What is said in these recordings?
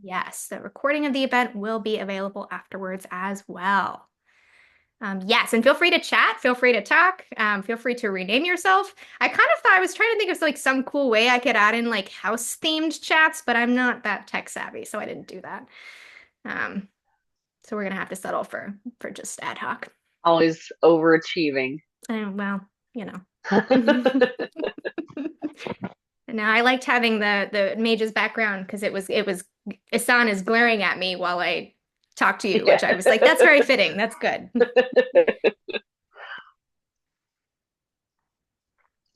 Yes, the recording of the event will be available afterwards as well. Yes, and feel free to chat, feel free to talk, feel free to rename yourself. I kind of thought I was trying to think of like some cool way I could add in like house themed chats, but I'm not that tech savvy, so I didn't do that. Um, so we're gonna have to settle for just ad hoc. Always overachieving. Well, you know. No, I liked having the mage's background because it was Isan is glaring at me while I talk to you, Yeah. which I was like, that's very fitting. That's good.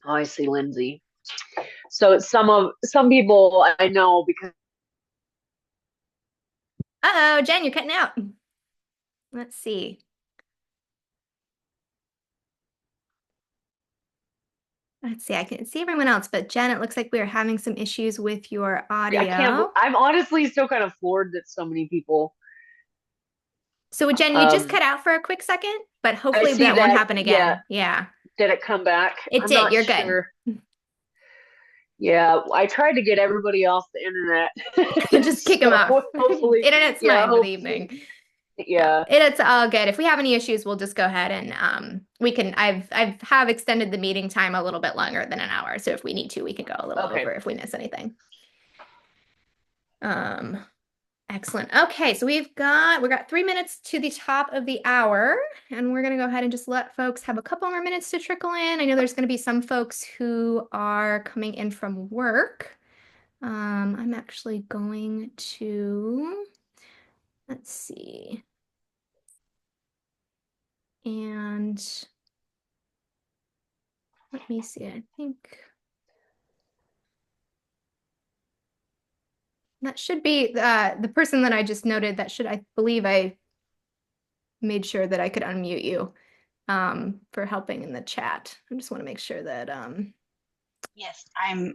Oh, I see, Lindsay. So some people I know because Uh-oh, Jen, you're cutting out. Let's see. Let's see. I can see everyone else, but Jen, it looks like we are having some issues with your I can't. audio. I'm honestly still kind of floored that so many people. So Jen, you just Um, cut out for a quick second, but I hopefully see that won't that. happen Yeah, again. Yeah, did it come back? it I'm did. not You're good. sure. Yeah, I tried to get everybody off the internet, Just kick them off. so hopefully, Internet's yeah, mine for the hopefully, evening. Yeah, yeah. it's all good. If we have any issues, we'll just go ahead and we can I've have extended the meeting time a little bit longer than an hour. So if we need to, we can go a little over Okay. if we miss anything. Um Excellent. Okay, so we got 3 minutes to the top of the hour, and we're gonna go ahead and just let folks have a couple more minutes to trickle in. I know there's gonna be some folks who are coming in from work. I'm actually going to, let's see, and let me see. I think that should be the person that I just noted. That should, I believe, I made sure that I could unmute you for helping in the chat. I just want to make sure that Yes, I'm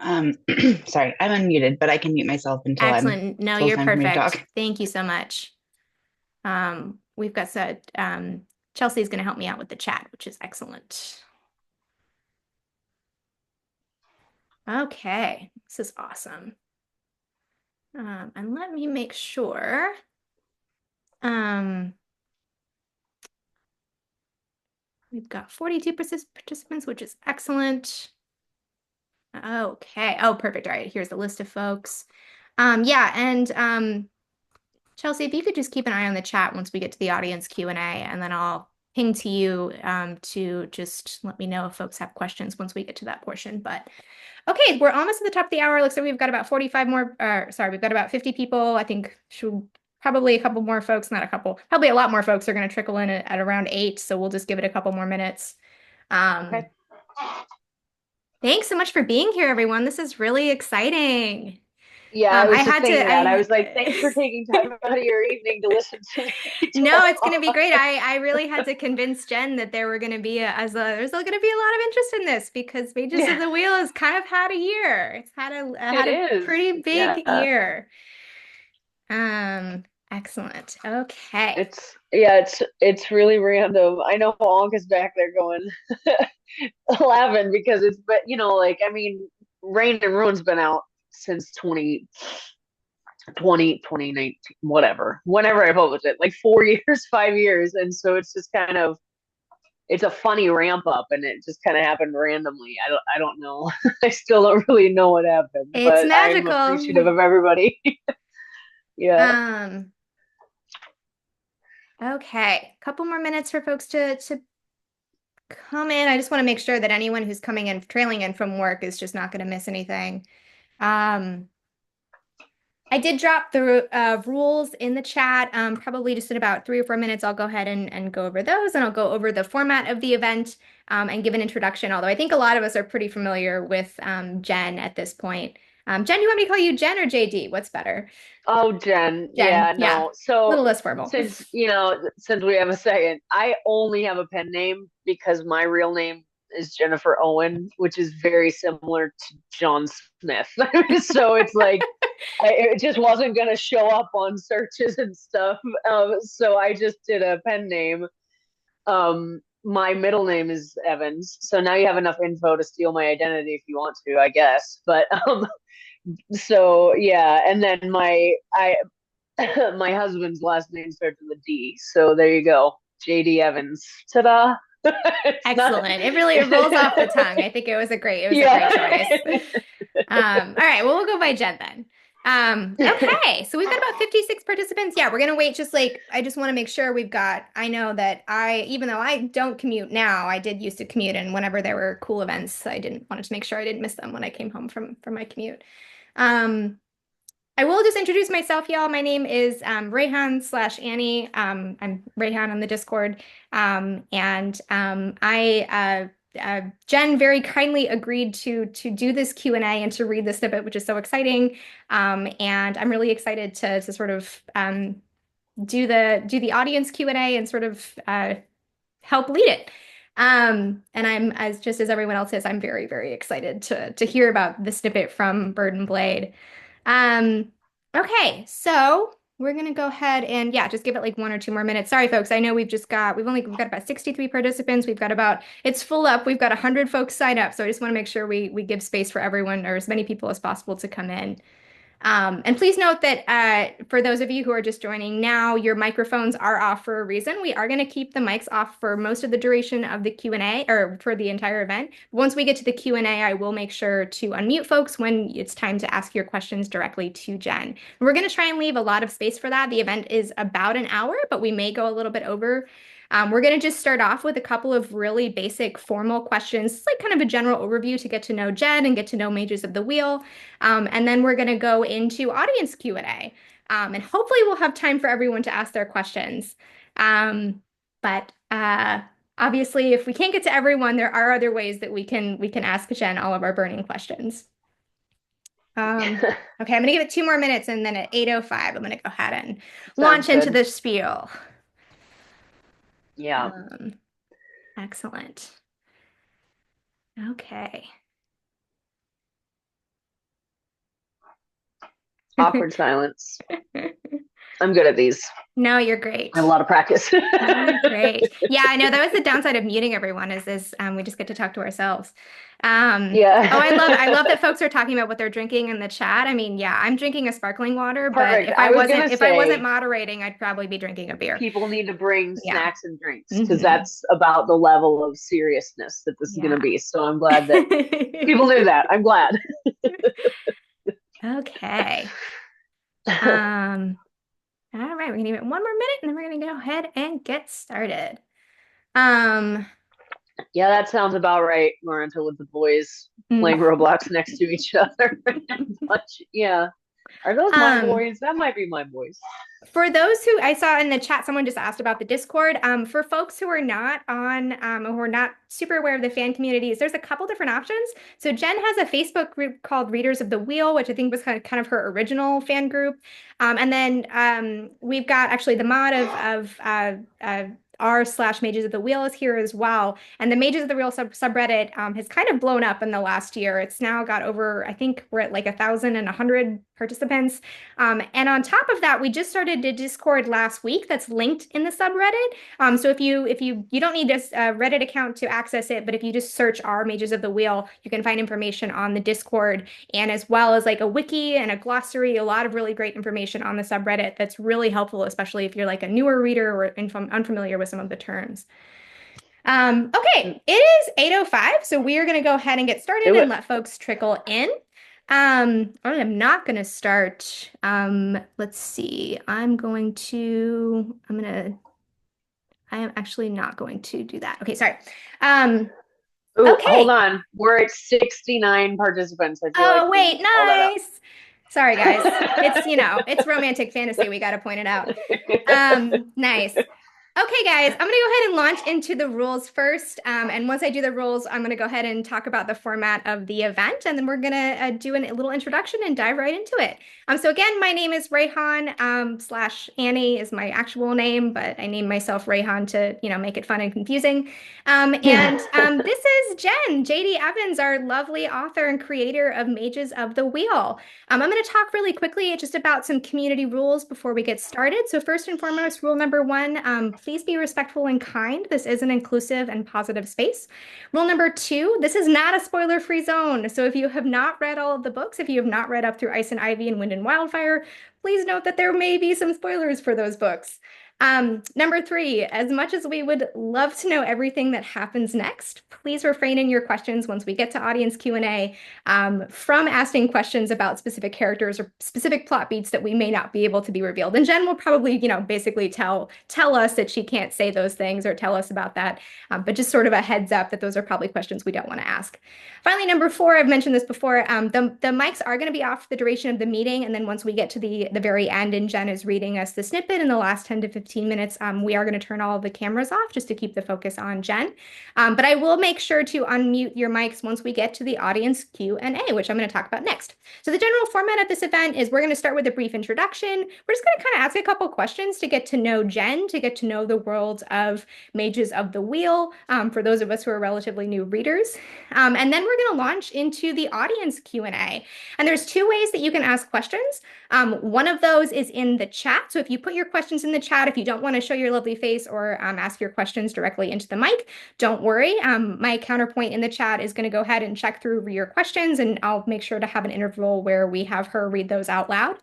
sorry, I'm unmuted, but I can mute myself excellent. No, until it's you're time for me to perfect. talk. Thank you so much. We've got Chelsea's going to help me out with the chat, which is excellent. Okay, this is awesome. And let me make sure. Um, we've got 42 participants, which is excellent. Okay. Oh, perfect. All right. Here's the list of folks. Yeah, and Chelsea, if you could just keep an eye on the chat once we get to the audience Q&A, and then I'll ping to you to just let me know if folks have questions once we get to that portion. But okay, we're almost at the top of the hour. Looks like we've got about 45 more, sorry, we've got about 50 people. I think probably a couple more folks, not a couple, probably a lot more folks are going to trickle in at around 8, so we'll just give it a couple more minutes. Okay. Thanks so much for being here, everyone. This is really exciting. Yeah, I I was just had thinking to, that. I was like, thanks for taking time out of your evening to listen to me no, it's going to be talk. great. I really had to convince Jen that there were going to be there's going to be a lot of interest in this because Mages of Yeah, the Wheel has kind of had a year. It's it had a is. pretty big Yeah. year. Excellent. Okay. It's really random. I know Honk is back there going laughing because it's but like I mean Rain and Ruin's been out since 2019, whatever. Whenever I published it, like 4 years, 5 years. And so it's just kind of it's a funny ramp up and it just kind of happened randomly. I don't know. I still don't really know what happened, It's but I'm appreciative magical. of everybody. Yeah. Um, okay. Couple more minutes for folks to come in. I just want to make sure that anyone who's coming in, trailing in from work is just not going to miss anything. Um, I did drop the rules in the chat. Probably just in about 3 or 4 minutes, I'll go ahead and go over those, and I'll go over the format of the event and give an introduction. Although I think a lot of us are pretty familiar with Jen at this point. Jen, you want me to call you Jen or JD? What's better? Oh, Jen. Jen, Yeah, yeah, no. a So little less formal. since we have a second, I only have a pen name because my real name is Jennifer Owen, which is very similar to John Smith. So it's like it just wasn't going to show up on searches and stuff. So I just did a pen name. My middle name is Evans. So now you have enough info to steal my identity if you want to, I guess. But so yeah, and then My husband's last name starts with a D, so there you go. JD Evans. Ta-da. It's not. Excellent. It rolls off the tongue. I think it was a great Yeah. choice. All right, well, we'll go by Jen then. Okay, so we've got about 56 participants. Yeah, we're gonna wait just like I just want to make sure we've got. I know that even though I don't commute now, I did used to commute, and whenever there were cool events, I didn't wanted to make sure I didn't miss them when I came home from my commute. Um, I will just introduce myself, y'all. My name is Rayhan slash Annie. I'm Rayhan on the Discord. And Jen very kindly agreed to do this Q&A and to read the snippet, which is so exciting. And I'm really excited to sort of do the audience Q&A and sort of help lead it. And I'm as just as everyone else is, I'm very, very excited to hear about the snippet from Bird and Blade. Um, okay, so we're gonna go ahead and yeah, just give it like 1 or 2 more minutes. Sorry, folks. I know we've got about 63 participants. It's full up. We've got 100 folks signed up. So I just want to make sure we give space for everyone or as many people as possible to come in. And please note that for those of you who are just joining now, your microphones are off for a reason. We are going to keep the mics off for most of the duration of the Q&A or for the entire event. Once we get to the Q&A, I will make sure to unmute folks when it's time to ask your questions directly to Jen. We're going to try and leave a lot of space for that. The event is about an hour, but we may go a little bit over. We're going to just start off with a couple of really basic formal questions. It's like kind of a general overview to get to know Jen and get to know Mages of the Wheel. And then we're going to go into audience Q&A. And hopefully we'll have time for everyone to ask their questions. But obviously, if we can't get to everyone, there are other ways that we can ask Jen all of our burning questions. Okay, I'm going to give it 2 more minutes, and then at 8:05, I'm going to go ahead and launch into the spiel. Yeah. Excellent. Okay. Awkward silence. I'm good at these. No, you're great. I have a lot of practice. Great. Yeah, I know that was the downside of muting everyone is we just get to talk to ourselves. Yeah. Oh, I love that folks are talking about what they're drinking in the chat. I mean, yeah, I'm drinking a sparkling water, Perfect. but I was gonna if I wasn't say moderating, I'd probably be drinking a beer. people need to bring Yeah. snacks and drinks because that's about the level of seriousness that this is gonna be. So I'm glad that people knew that. I'm glad. Okay. All right, we're gonna give it 1 more minute and then we're gonna go ahead and get started. Yeah, that sounds about right, Maranta, with the boys playing Roblox next to each other. Yeah. Are those my boys? That might be my boys. For those who I saw in the chat, someone just asked about the Discord. For folks who are not on, who are not super aware of the fan communities, there's a couple different options. So Jen has a Facebook group called Readers of the Wheel, which I think was kind of her original fan group. And then we've got actually the mod of r/Mages of the Wheel is here as well. And the Mages of the Wheel subreddit has kind of blown up in the last year. It's now got over, I think we're at like 1,100 participants. And on top of that, we just started a Discord last week that's linked in the subreddit. So if you don't need a Reddit account to access it, but if you just search r Mages of the Wheel, you can find information on the Discord and as well as like a wiki and a glossary, a lot of really great information on the subreddit that's really helpful, especially if you're like a newer reader or unfamiliar with some of the terms. Okay, it is 8:05, so we are going to go ahead and get started and let folks trickle in. I'm not going to start. Let's see. I am actually not going to do that. Okay, sorry. Ooh, okay. Hold on. We're at 69 participants. I feel wait, nice. Sorry, guys. It's romantic fantasy. We got to point it out. Nice. Okay, guys, I'm going to go ahead and launch into the rules first. And once I do the rules, I'm going to go ahead and talk about the format of the event. And then we're going to do a little introduction and dive right into it. So again, my name is Rayhan, slash Annie is my actual name, but I named myself Rayhan to, make it fun and confusing. This is Jen, JD Evans, our lovely author and creator of Mages of the Wheel. I'm going to talk really quickly just about some community rules before we get started. So first and foremost, rule number one, please be respectful and kind. This is an inclusive and positive space. Rule number 2, this is not a spoiler-free zone. So if you have not read all of the books, if you have not read up through Ice and Ivy and Wind and Wildfire, please note that there may be some spoilers for those books. Number 3, as much as we would love to know everything that happens next, please refrain in your questions once we get to audience Q&A from asking questions about specific characters or specific plot beats that we may not be able to be revealed. And Jen will probably, basically tell us that she can't say those things or tell us about that. But just sort of a heads up that those are probably questions we don't want to ask. Finally, number 4, I've mentioned this before, the mics are going to be off for the duration of the meeting. And then once we get to the very end and Jen is reading us the snippet in the last 10 to 15 minutes, we are going to turn all of the cameras off just to keep the focus on Jen. But I will make sure to unmute your mics once we get to the audience Q&A, which I'm going to talk about next. So the general format of this event is we're going to start with a brief introduction. We're just going to kind of ask a couple questions to get to know Jen, to get to know the world of Mages of the Wheel, for those of us who are relatively new readers. And then we're going to launch into the audience Q&A. And there's 2 ways that you can ask questions. One of those is in the chat. So if you put your questions in the chat, if you don't want to show your lovely face or ask your questions directly into the mic, don't worry. My counterpoint in the chat is going to go ahead and check through your questions, and I'll make sure to have an interval where we have her read those out loud.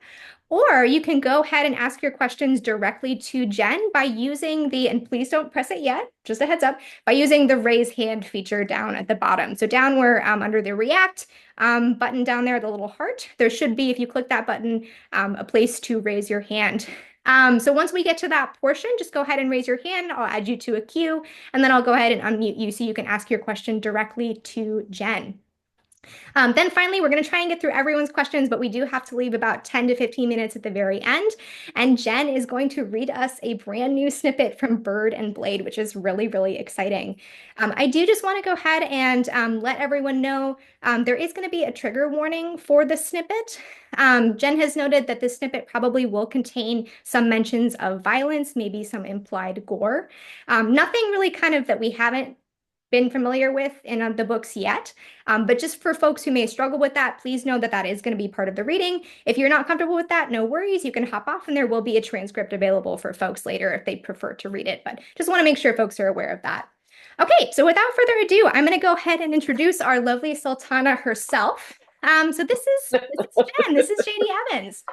Or you can go ahead and ask your questions directly to Jen by using and please don't press it yet, just a heads up, by using the raise hand feature down at the bottom. So down where under the react button down there, the little heart, there should be, if you click that button, a place to raise your hand. So once we get to that portion, just go ahead and raise your hand. I'll add you to a queue, and then I'll go ahead and unmute you so you can ask your question directly to Jen. Then finally, we're going to try and get through everyone's questions, but we do have to leave about 10 to 15 minutes at the very end. And Jen is going to read us a brand new snippet from Bird and Blade, which is really, really exciting. I do just want to go ahead and let everyone know there is going to be a trigger warning for the snippet. Jen has noted that this snippet probably will contain some mentions of violence, maybe some implied gore. Nothing really kind of that we haven't been familiar with in the books yet. But just for folks who may struggle with that, please know that that is going to be part of the reading. If you're not comfortable with that, no worries. You can hop off and there will be a transcript available for folks later if they prefer to read it. But just want to make sure folks are aware of that. Okay, so without further ado, I'm going to go ahead and introduce our lovely Sultana herself. So this is Jen. This is JD Evans.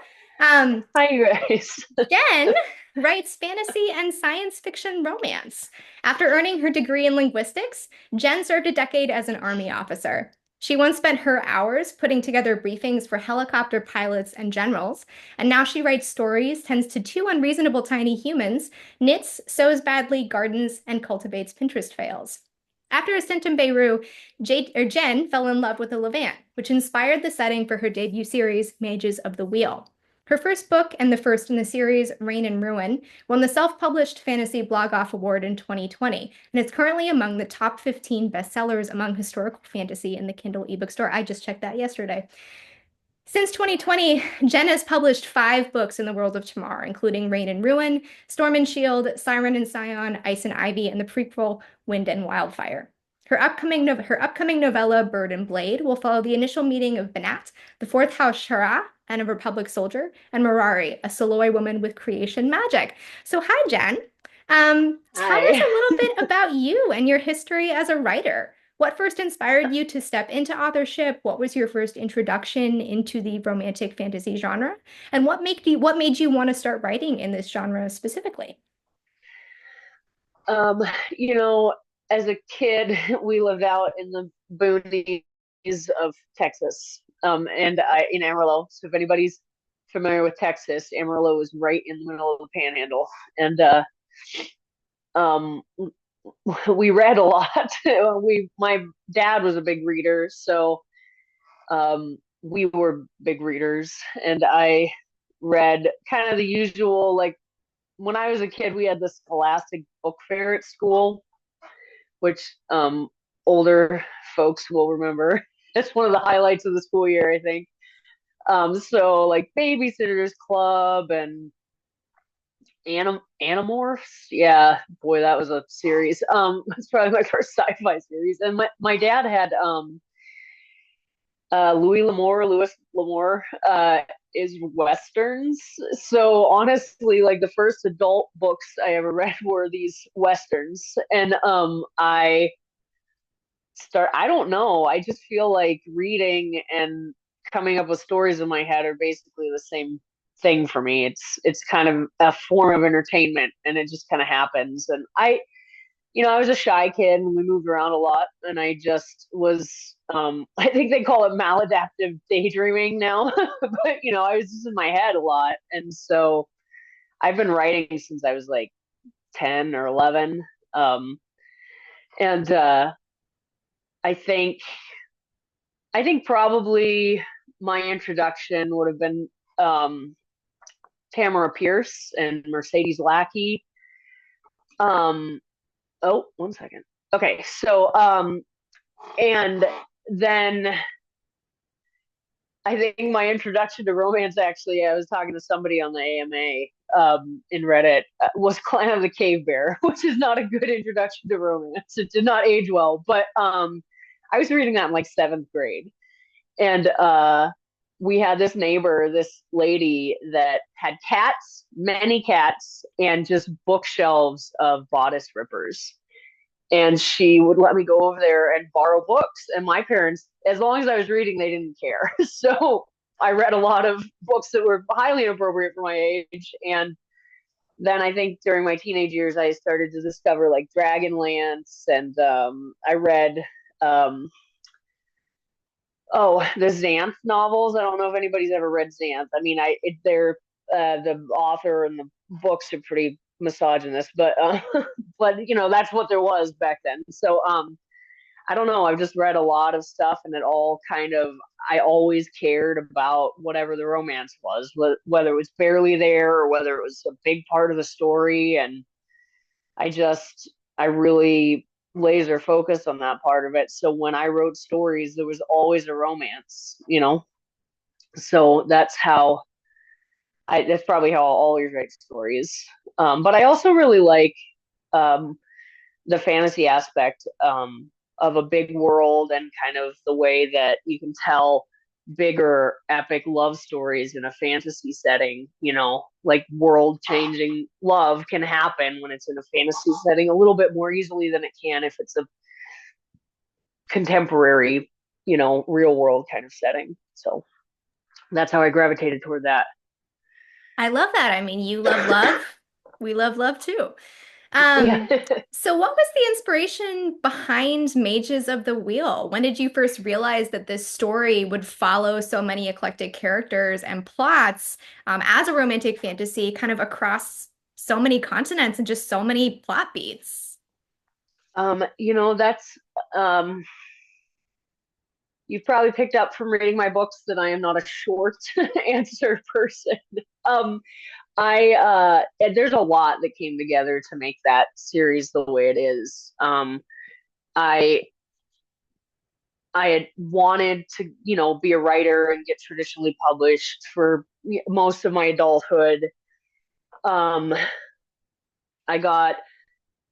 Hi, you guys. Jen writes fantasy and science fiction romance. After earning her degree in linguistics, Jen served a decade as an Army officer. She once spent her hours putting together briefings for helicopter pilots and generals, and now she writes stories, tends to 2 unreasonable tiny humans, knits, sews badly, gardens, and cultivates Pinterest fails. After a stint in Beirut, Jen fell in love with the Levant, which inspired the setting for her debut series, Mages of the Wheel. Her first book, and the first in the series, Reign and Ruin, won the self-published Fantasy Blog Off Award in 2020, and it's currently among the top 15 bestsellers among historical fantasy in the Kindle ebook store. I just checked that yesterday. Since 2020, Jen has published 5 books in the world of Tamar, including Reign and Ruin, Storm and Shield, Siren and Scion, Ice and Ivy, and the prequel Wind and Wildfire. Her upcoming novella, Bird and Blade, will follow the initial meeting of Banat, the 4th House Shara, and a Republic soldier, and Marari, a Soloi woman with creation magic. So hi, Jen. Tell us a little bit about you and your history as a writer. What first inspired you to step into authorship? What was your first introduction into the romantic fantasy genre? And what made you want to start writing in this genre specifically? You know, as a kid, we lived out in the boonies of Texas, and in Amarillo. So if anybody's familiar with Texas, Amarillo was right in the middle of the Panhandle, and um, we read a lot. My dad was a big reader, so we were big readers, and I read kind of the usual, like when I was a kid, we had the Scholastic Book Fair at school, which older folks will remember. It's one of the highlights of the school year, I think. So like Babysitter's Club and Animorphs. Yeah, boy, that was a series. It's probably my first sci-fi series. And my dad had Louis L'Amour, is westerns. So honestly, like the first adult books I ever read were these westerns, and I don't know, I just feel like reading and coming up with stories in my head are basically the same thing for me. It's kind of a form of entertainment, and it just kind of happens. And I was a shy kid and we moved around a lot, and I just was I think they call it maladaptive daydreaming now. But I was just in my head a lot. And so I've been writing since I was like 10 or 11. Um and I think I think probably my introduction would have been um Tamara Pierce and Mercedes Lackey. Oh, 1 second. Okay, so and then I think my introduction to romance, actually, I was talking to somebody on the AMA in Reddit, was Clan of the Cave Bear, which is not a good introduction to romance. It did not age well, but I was reading that in like seventh grade. And we had this neighbor, this lady that had cats, many cats, and just bookshelves of bodice rippers. And she would let me go over there and borrow books. And my parents, as long as I was reading, they didn't care. So I read a lot of books that were highly inappropriate for my age. And then I think during my teenage years, I started to discover like Dragonlance, and I read um, the Xanth novels. I don't know if anybody's ever read Xanth. I mean, they're the author and the books are pretty misogynist, but but that's what there was back then. So I don't know. I've just read a lot of stuff, and it all kind of, I always cared about whatever the romance was, whether it was barely there or whether it was a big part of the story. And I really laser focused on that part of it. So when I wrote stories, there was always a romance. So that's probably how I'll always write stories. But I also really like um, the fantasy aspect of a big world, and kind of the way that you can tell bigger epic love stories in a fantasy setting. Like world changing love can happen when it's in a fantasy setting a little bit more easily than it can if it's a contemporary, real world kind of setting. So that's how I gravitated toward that. I love that. I mean, you love love. We love love too. Yeah. Um, so what was the inspiration behind Mages of the Wheel? When did you first realize that this story would follow so many eclectic characters and plots, as a romantic fantasy, kind of across so many continents and just so many plot beats? That's um you've probably picked up from reading my books that I am not a short answer person. Um, there's a lot that came together to make that series the way it is. I I had wanted to, be a writer and get traditionally published for most of my adulthood. Um, I got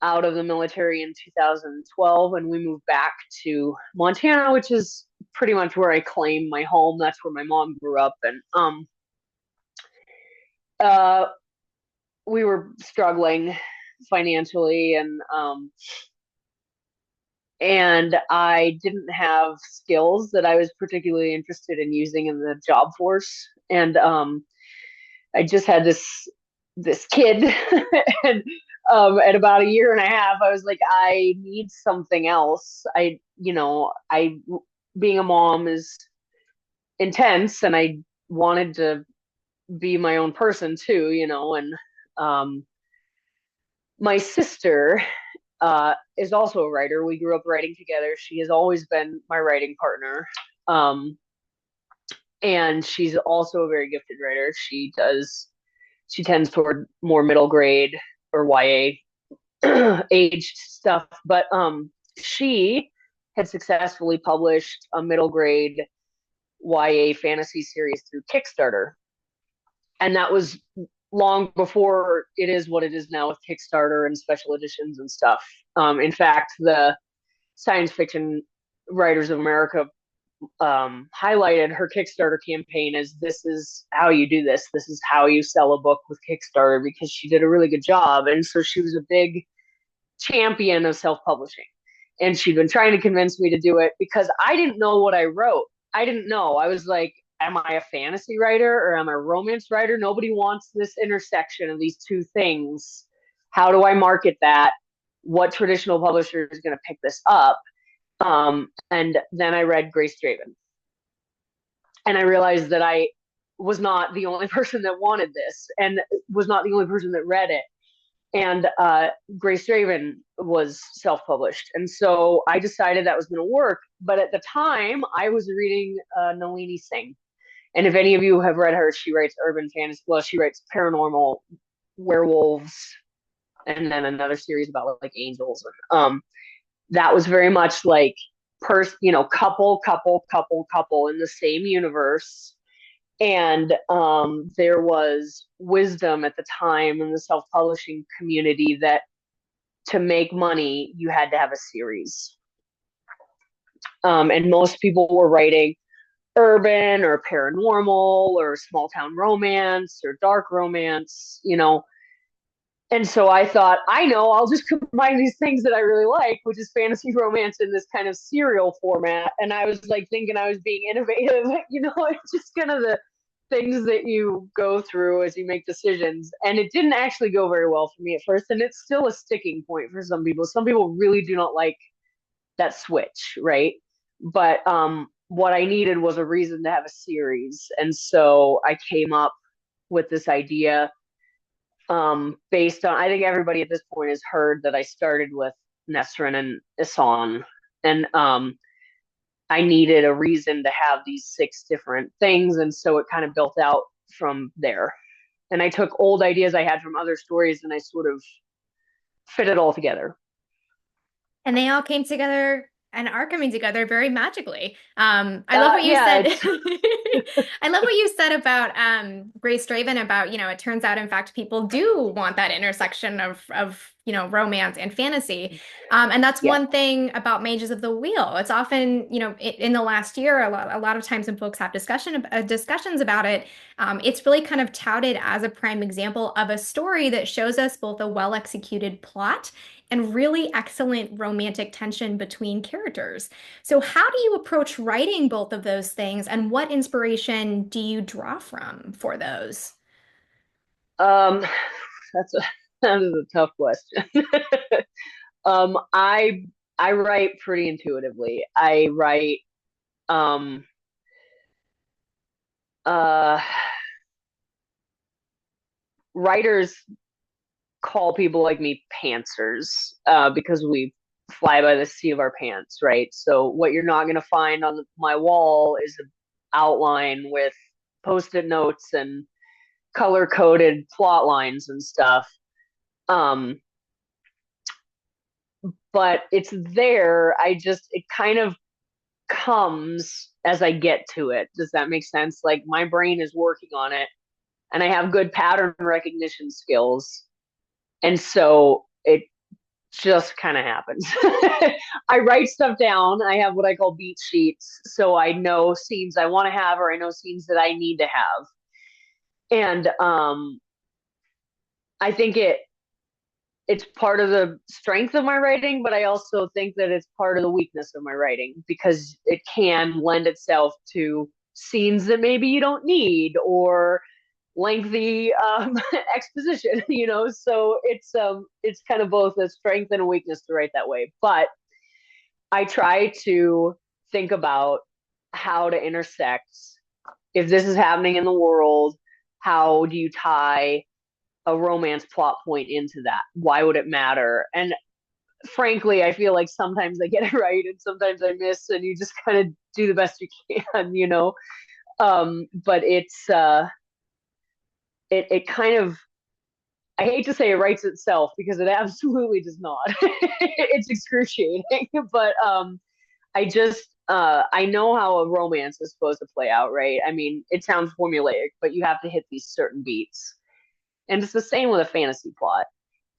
out of the military in 2012, and we moved back to Montana, which is pretty much where I claim my home. That's where my mom grew up. And uh, we were struggling financially, and I didn't have skills that I was particularly interested in using in the job force. And I just had this kid, and at about a year and a half, I was like, I need something else. I being a mom is intense, and I wanted to be my own person too, and um, my sister is also a writer. We grew up writing together. She has always been my writing partner. Um, and she's also a very gifted writer. She tends toward more middle grade or YA aged stuff, but she had successfully published a middle grade YA fantasy series through Kickstarter. And that was long before it is what it is now with Kickstarter and special editions and stuff. In fact, the Science Fiction Writers of America highlighted her Kickstarter campaign as this is how you do this. This is how you sell a book with Kickstarter, because she did a really good job. And so she was a big champion of self publishing. And she'd been trying to convince me to do it because I didn't know what I wrote. I didn't know. I was like, am I a fantasy writer or am I a romance writer? Nobody wants this intersection of these two things. How do I market that? What traditional publisher is going to pick this up? And then I read Grace Draven, and I realized that I was not the only person that wanted this, and was not the only person that read it. And Grace Draven was self-published, and so I decided that was going to work. But at the time, I was reading Nalini Singh, and if any of you have read her, she writes urban fantasy. Well, she writes paranormal, werewolves, and then another series about like angels. That was very much like couple in the same universe. And there was wisdom at the time in the self-publishing community that to make money you had to have a series. And most people were writing urban or paranormal or small town romance or dark romance, and so I thought, I know, I'll just combine these things that I really like, which is fantasy romance in this kind of serial format. And I was like thinking I was being innovative, it's just kind of the things that you go through as you make decisions. And it didn't actually go very well for me at first. And it's still a sticking point for some people. Some people really do not like that switch, right? But what I needed was a reason to have a series. And so I came up with this idea based on, I think everybody at this point has heard that I started with Nesrin and Isan, and I needed a reason to have these 6 different things, and so it kind of built out from there. And I took old ideas I had from other stories and I sort of fit it all together. And they all came together and are coming together very magically. I love what you Yeah, said. I love what you said about Grace Draven about, it turns out, in fact, people do want that intersection of romance and fantasy. And that's yeah. one thing about Mages of the Wheel. It's often, in the last year, a lot of times when folks have discussions about it, it's really kind of touted as a prime example of a story that shows us both a well-executed plot and really excellent romantic tension between characters. So, how do you approach writing both of those things, and what inspiration do you draw from for those? Um, that's a that is a tough question. um, I I write pretty intuitively. I write um uh writers call people like me pantsers, because we fly by the seat of our pants, right? So what you're not going to find on my wall is an outline with post-it notes and color-coded plot lines and stuff. Um, but it's there. It kind of comes as I get to it. Does that make sense? Like my brain is working on it, and I have good pattern recognition skills. And so it just kind of happens. I write stuff down. I have what I call beat sheets. So I know scenes I want to have, or I know scenes that I need to have. And I think it's part of the strength of my writing, but I also think that it's part of the weakness of my writing, because it can lend itself to scenes that maybe you don't need, or lengthy exposition, so it's kind of both a strength and a weakness to write that way. But I try to think about how to intersect, if this is happening in the world, how do you tie a romance plot point into that? Why would it matter? And frankly, I feel like sometimes I get it right and sometimes I miss, and you just kind of do the best you can. But it kind of, I hate to say it writes itself, because it absolutely does not. It's excruciating, but I know how a romance is supposed to play out, right? I mean, it sounds formulaic, but you have to hit these certain beats. And it's the same with a fantasy plot.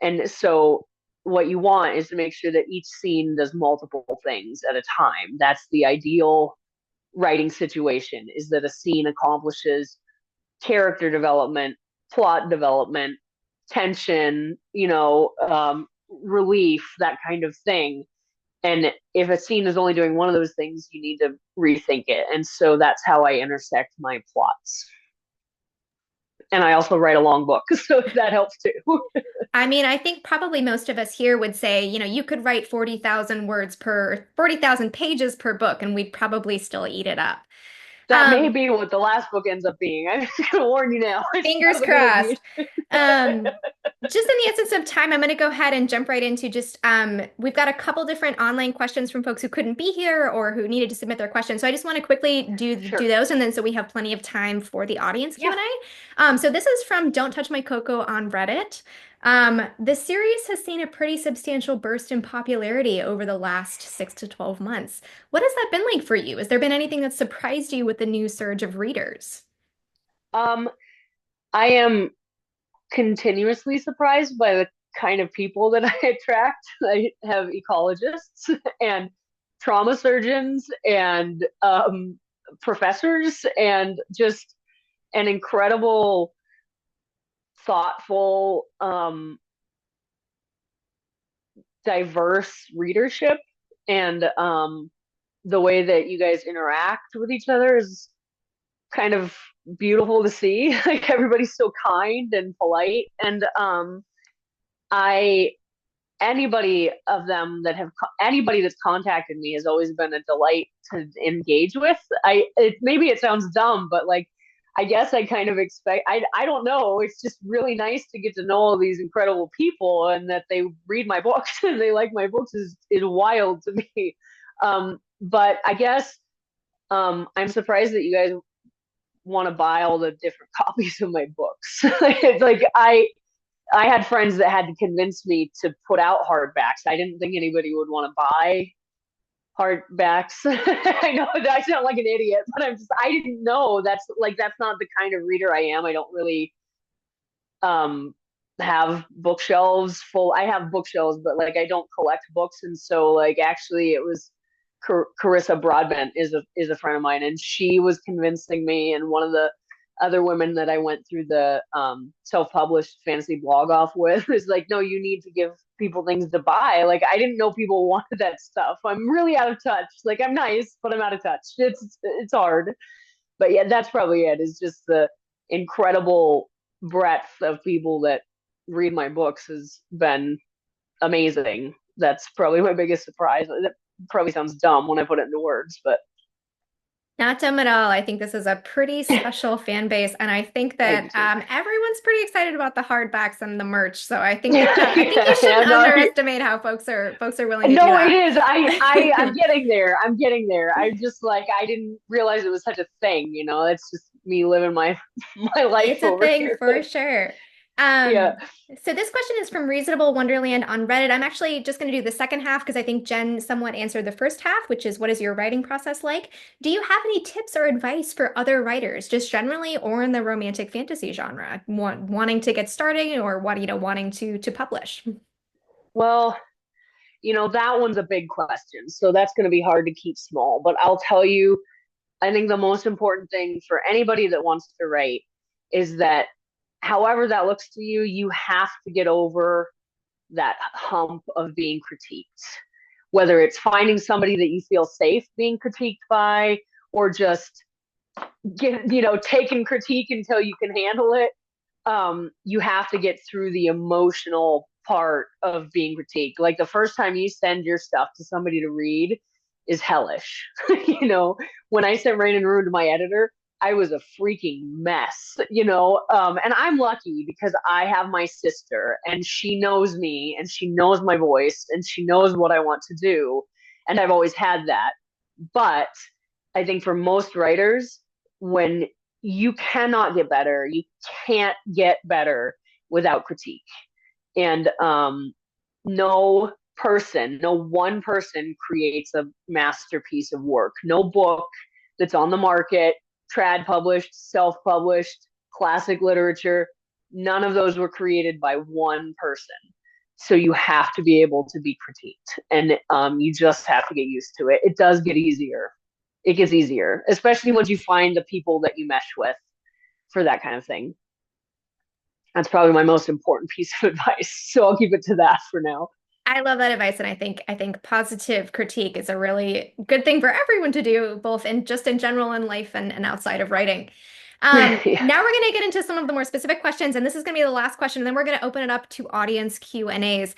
And so what you want is to make sure that each scene does multiple things at a time. That's the ideal writing situation, is that a scene accomplishes character development, plot development, tension, relief, that kind of thing. And if a scene is only doing one of those things, you need to rethink it. And so that's how I intersect my plots. And I also write a long book, so that helps too. I mean, I think probably most of us here would say, you could write 40,000 words per 40,000 pages per book and we'd probably still eat it up. That may Um, be what the last book ends up being. I'm just gonna warn you now. It's Fingers probably gonna be. crossed. Um, just in the essence of time, I'm going to go ahead and jump right into just we've got a couple different online questions from folks who couldn't be here or who needed to submit their questions. So I just want to quickly do Sure. those, and then so we have plenty of time for the audience Yeah. Q&A. So this is from Don't Touch My Cocoa on Reddit. The series has seen a pretty substantial burst in popularity over the last 6 to 12 months. What has that been like for you? Has there been anything that surprised you with the new surge of readers? Um, I am continuously surprised by the kind of people that I attract. I have ecologists and trauma surgeons and professors and just an incredible, thoughtful, diverse readership. And the way that you guys interact with each other is kind of beautiful to see. Like everybody's so kind and polite. And I anybody of them that have anybody that's contacted me has always been a delight to engage with. Maybe it sounds dumb, but like I guess I kind of expect I don't know. It's just really nice to get to know all these incredible people and that they read my books and they like my books is wild to me. But I guess I'm surprised that you guys want to buy all the different copies of my books. Like I had friends that had to convince me to put out hardbacks. I didn't think anybody would want to buy hardbacks. I know that I sound like an idiot, but I didn't know that's not the kind of reader I am. I don't really um have bookshelves full. I have bookshelves, but like I don't collect books, and so like actually it was Carissa Broadbent is a friend of mine, and she was convincing me, and one of the other women that I went through the self-published fantasy blog off with is like, no, you need to give people things to buy. Like I didn't know people wanted that stuff. I'm really out of touch. Like I'm nice, but I'm out of touch. It's hard. But yeah, that's probably it. Is just the incredible breadth of people that read my books has been amazing. That's probably my biggest surprise. That probably sounds dumb when I put it into words, but Not dumb at all. I think this is a pretty special fan base, and I think I that do too. everyone's pretty excited about the hardbacks and the merch. So I think that I think you Yeah, yeah, shouldn't no, underestimate how folks are willing to do no, it that. is. I'm getting there. I'm getting there. I just like I didn't realize it was such a thing. It's just me living my my life It's a over thing here. for sure. Yeah. So this question is from Reasonable Wonderland on Reddit. I'm actually just going to do the second half because I think Jen somewhat answered the first half, which is what is your writing process like? Do you have any tips or advice for other writers, just generally or in the romantic fantasy genre, wanting to get started or wanting to publish? Well, that one's a big question. So that's going to be hard to keep small. But I'll tell you, I think the most important thing for anybody that wants to write is that however that looks to you, you have to get over that hump of being critiqued. Whether it's finding somebody that you feel safe being critiqued by, or just taking critique until you can handle it. You have to get through the emotional part of being critiqued. Like the first time you send your stuff to somebody to read is hellish. When I sent Rain and Ruin to my editor, I was a freaking mess. And I'm lucky because I have my sister and she knows me and she knows my voice and she knows what I want to do. And I've always had that. But I think for most writers, when you cannot get better, you can't get better without critique. And no one person creates a masterpiece of work. No book that's on the market, trad published, self published, classic literature, none of those were created by one person. So you have to be able to be critiqued, and you just have to get used to it. It does get easier. it gets easier, especially once you find the people that you mesh with for that kind of thing. That's probably my most important piece of advice. So I'll keep it to that for now. I love that advice, and I think positive critique is a really good thing for everyone to do, both in just in general in life and outside of writing. Yeah. Now we're going to get into some of the more specific questions, and this is going to be the last question, and then we're going to open it up to audience Q&As.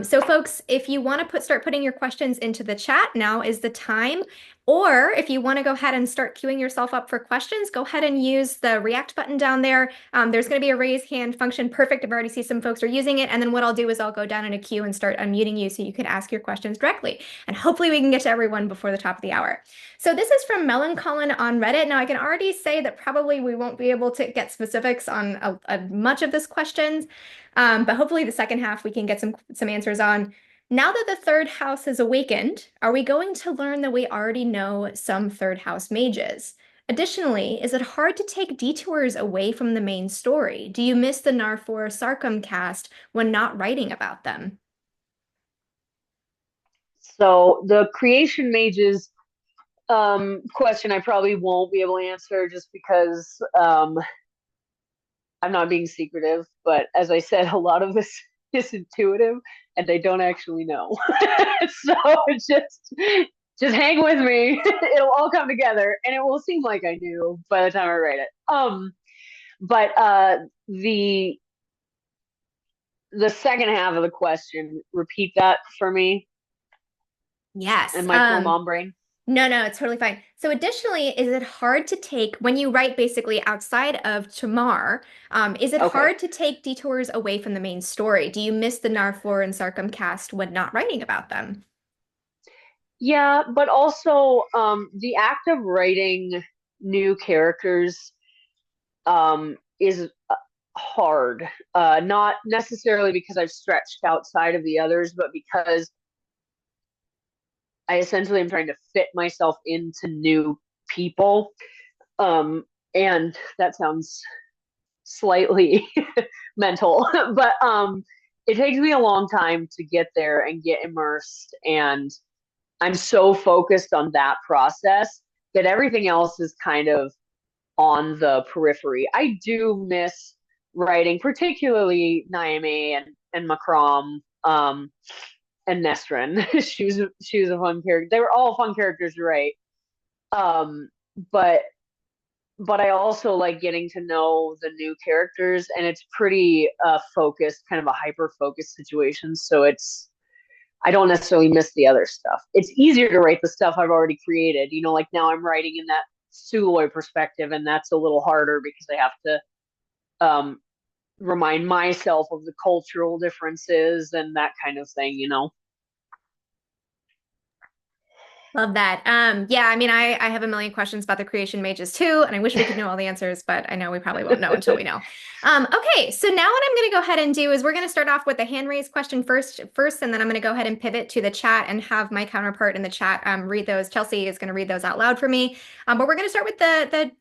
So folks, if you want to start putting your questions into the chat, now is the time. Or if you want to go ahead and start queuing yourself up for questions, go ahead and use the React button down there. There's going to be a raise hand function. Perfect. I've already seen some folks are using it. And then what I'll do is I'll go down in a queue and start unmuting you so you can ask your questions directly. And hopefully we can get to everyone before the top of the hour. So this is from Melancolin on Reddit. Now I can already say that probably we won't be able to get specifics on much of this questions, but hopefully the second half we can get some answers on. Now that the third house has awakened, are we going to learn that we already know some third house mages? Additionally, is it hard to take detours away from the main story? Do you miss the Narfor Sarkum cast when not writing about them? So the creation mages question I probably won't be able to answer just because I'm not being secretive, but as I said, a lot of this is intuitive and they don't actually know. So just hang with me. It'll all come together and it will seem like I knew by the time I write it. But the second half of the question, repeat that for me Yes. and my poor mom brain. No, it's totally fine. So additionally, is it hard to take when you write basically outside of Tamar, is it Okay. hard to take detours away from the main story? Do you miss the Narfor and Sarkum cast when not writing about them? Yeah, but also the act of writing new characters is hard. Not necessarily because I've stretched outside of the others, but because I essentially am trying to fit myself into new people. And that sounds slightly mental, but it takes me a long time to get there and get immersed. And I'm so focused on that process that everything else is kind of on the periphery. I do miss writing, particularly Naomi and Makram, and Nestrin. She was a fun character. They were all fun characters to write. Um, but I also like getting to know the new characters, and it's pretty focused, kind of a hyper focused situation. So I don't necessarily miss the other stuff. It's easier to write the stuff I've already created. Like now I'm writing in that Suluoy perspective, and that's a little harder because I have to remind myself of the cultural differences and that kind of thing. Love that. Yeah, I mean, I have a million questions about the creation mages too, and I wish we could know all the answers, but I know we probably won't know until we know. Okay, so now what I'm going to go ahead and do is we're going to start off with the hand raised question first, and then I'm going to go ahead and pivot to the chat and have my counterpart in the chat read those. Chelsea is going to read those out loud for me. But we're going to start with the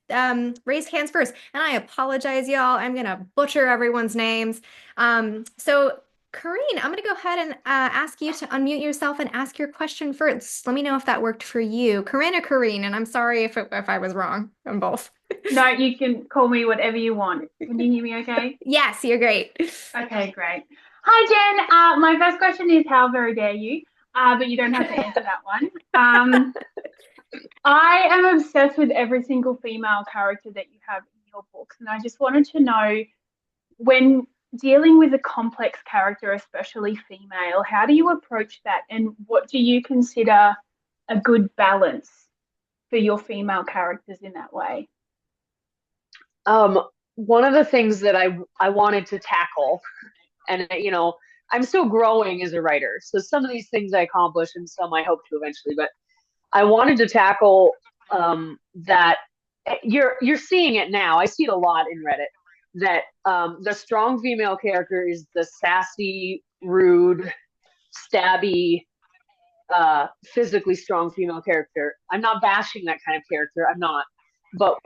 raised hands first, and I apologize, y'all. I'm going to butcher everyone's names. So Kareen, I'm going to go ahead and ask you to unmute yourself and ask your question first. Let me know if that worked for you. Corinne or Kareen, and I'm sorry if I was wrong on both. No, you can call me whatever you want. Can you hear me okay? Yes, you're great. Okay, great. Hi, Jen. My first question is how very dare you? But you don't have to answer that one. I am obsessed with every single female character that you have in your books, and I just wanted to know when dealing with a complex character, especially female, how do you approach that, and what do you consider a good balance for your female characters in that way? One of the things that I wanted to tackle, and I'm still growing as a writer, so some of these things I accomplish and some I hope to eventually, but I wanted to tackle that you're seeing it now. I see it a lot in Reddit that the strong female character is the sassy, rude, stabby, physically strong female character. I'm not bashing that kind of character. I'm not. But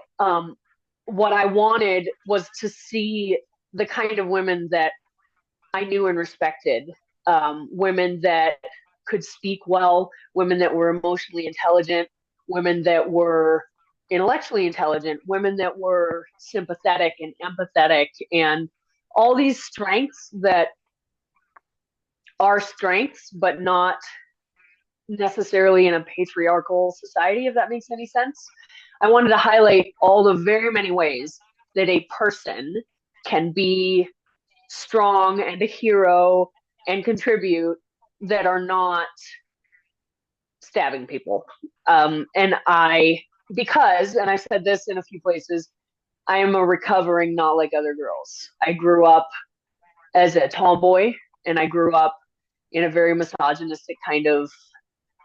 what I wanted was to see the kind of women that I knew and respected, women that could speak well, women that were emotionally intelligent, women that were intellectually intelligent, women that were sympathetic and empathetic, and all these strengths that are strengths, but not necessarily in a patriarchal society, if that makes any sense. I wanted to highlight all the very many ways that a person can be strong and a hero and contribute that are not stabbing people. And because, and I said this in a few places, I am a recovering not like other girls. I grew up as a tomboy, and I grew up in a very misogynistic kind of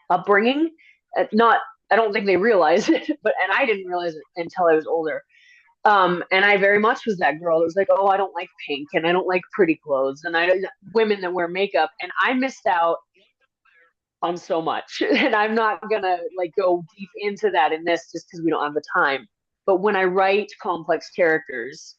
upbringing. Not, I don't think they realized it, and I didn't realize it until I was older. And I very much was that girl that was like, oh, I don't like pink, and I don't like pretty clothes, and women that wear makeup, and I missed out on so much. And I'm not gonna like go deep into that in this just because we don't have the time. But when I write complex characters,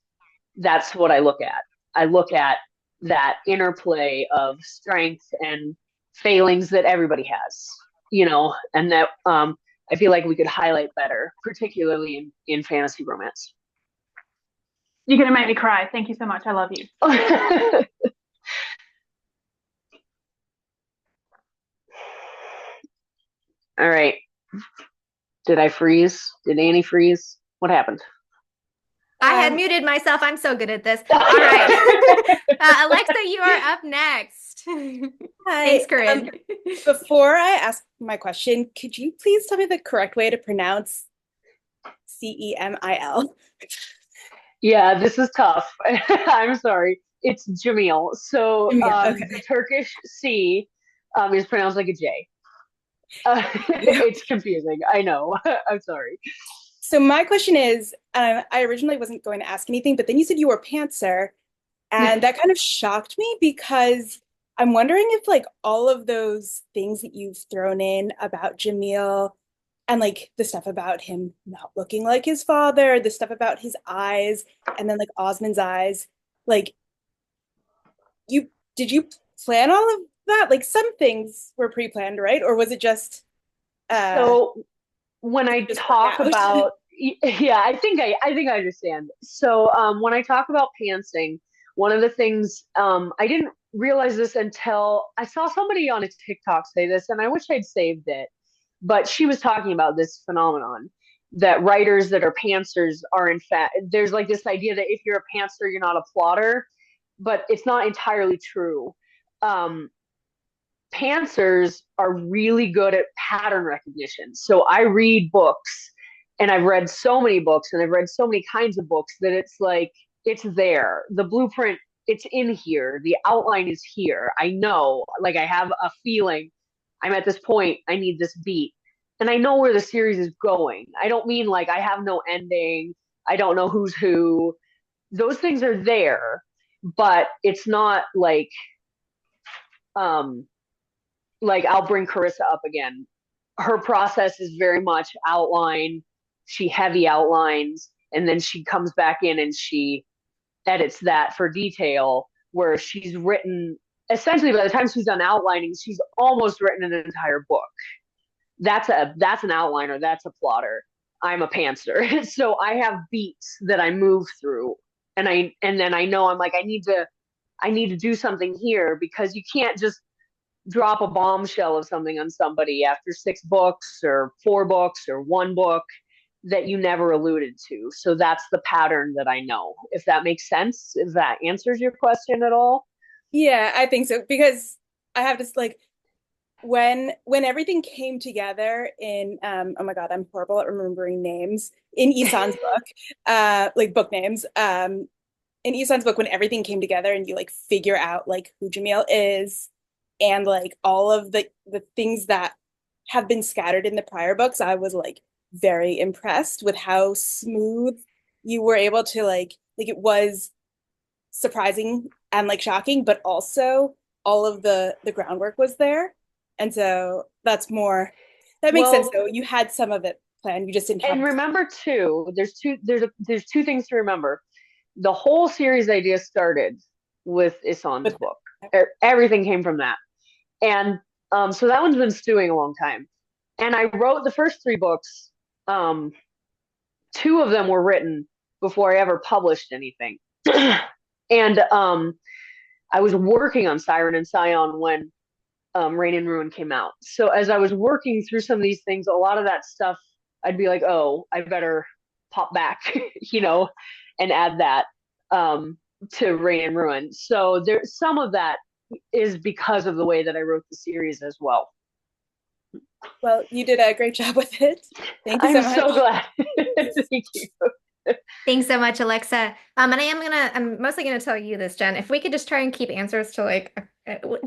that's what I look at. I look at that interplay of strength and failings that everybody has, and that I feel like we could highlight better, particularly in fantasy romance. You're going to make me cry. Thank you so much. I love you. All right. Did I freeze? Did Annie freeze? What happened? I had muted myself. I'm so good at this. All right. Alexa, you are up next. Hi. Thanks, Corinne. Before I ask my question, could you please tell me the correct way to pronounce Cemil? Yeah, this is tough. I'm sorry. It's Jamil. So Okay. the Turkish C is pronounced like a J. It's confusing. I know. I'm sorry. So my question is, I originally wasn't going to ask anything, but then you said you were a pantser, and that kind of shocked me because I'm wondering if like all of those things that you've thrown in about Jamil and like the stuff about him not looking like his father, the stuff about his eyes, and then like Osmond's eyes, like did you plan all of that? Like some things were pre-planned, right? Or was it just so when I just talk work out? about yeah, I think I understand. So when I talk about pantsing, one of the things I didn't realize this until I saw somebody on a TikTok say this, and I wish I'd saved it. But she was talking about this phenomenon that writers that are pantsers are in fact, there's like this idea that if you're a pantser, you're not a plotter, but it's not entirely true. Um, Pantsers are really good at pattern recognition. So I read books, and I've read so many books, and I've read so many kinds of books that it's like, it's there. The blueprint, it's in here. The outline is here. I know, like, I have a feeling I'm at this point, I need this beat. And I know where the series is going. I don't mean like I have no ending. I don't know who's who. Those things are there, but it's not um like I'll bring Carissa up again. Her process is very much outline. She heavy outlines, and then she comes back in and she edits that for detail. Where she's written, essentially by the time she's done outlining, she's almost written an entire book. That's an outliner. That's a plotter. I'm a pantser, so I have beats that I move through, and then I know I'm like I need to do something here because you can't just drop a bombshell of something on somebody after 6 books or 4 books or 1 book that you never alluded to. So that's the pattern that I know. If that makes sense, if that answers your question at all. Yeah, I think so because I have this like when everything came together in oh my God, I'm horrible at remembering names in Isan's book, like book names. In Isan's book, when everything came together and you like figure out like who Jamil is and like all of the things that have been scattered in the prior books, I was like very impressed with how smooth you were able to like it was surprising and like shocking, but also all of the groundwork was there. And so that makes sense Well, though. You had some of it planned, you just didn't have. and remember too, there's 2 things to remember. The whole series idea started with Isan's With book. Everything came from that. And so that one's been stewing a long time. And I wrote the first three books. Um, two of them were written before I ever published anything. And I was working on Siren and Scion when Reign and Ruin came out. So as I was working through some of these things, a lot of that stuff, I'd be like, oh, I better pop back, and add that to Reign and Ruin. So there, some of that is because of the way that I wrote the series as well. Well, you did a great job with it. Thank you so I'm much. so glad. Thank you. Thanks so much, Alexa. And I'm mostly gonna tell you this, Jen. If we could just try and keep answers to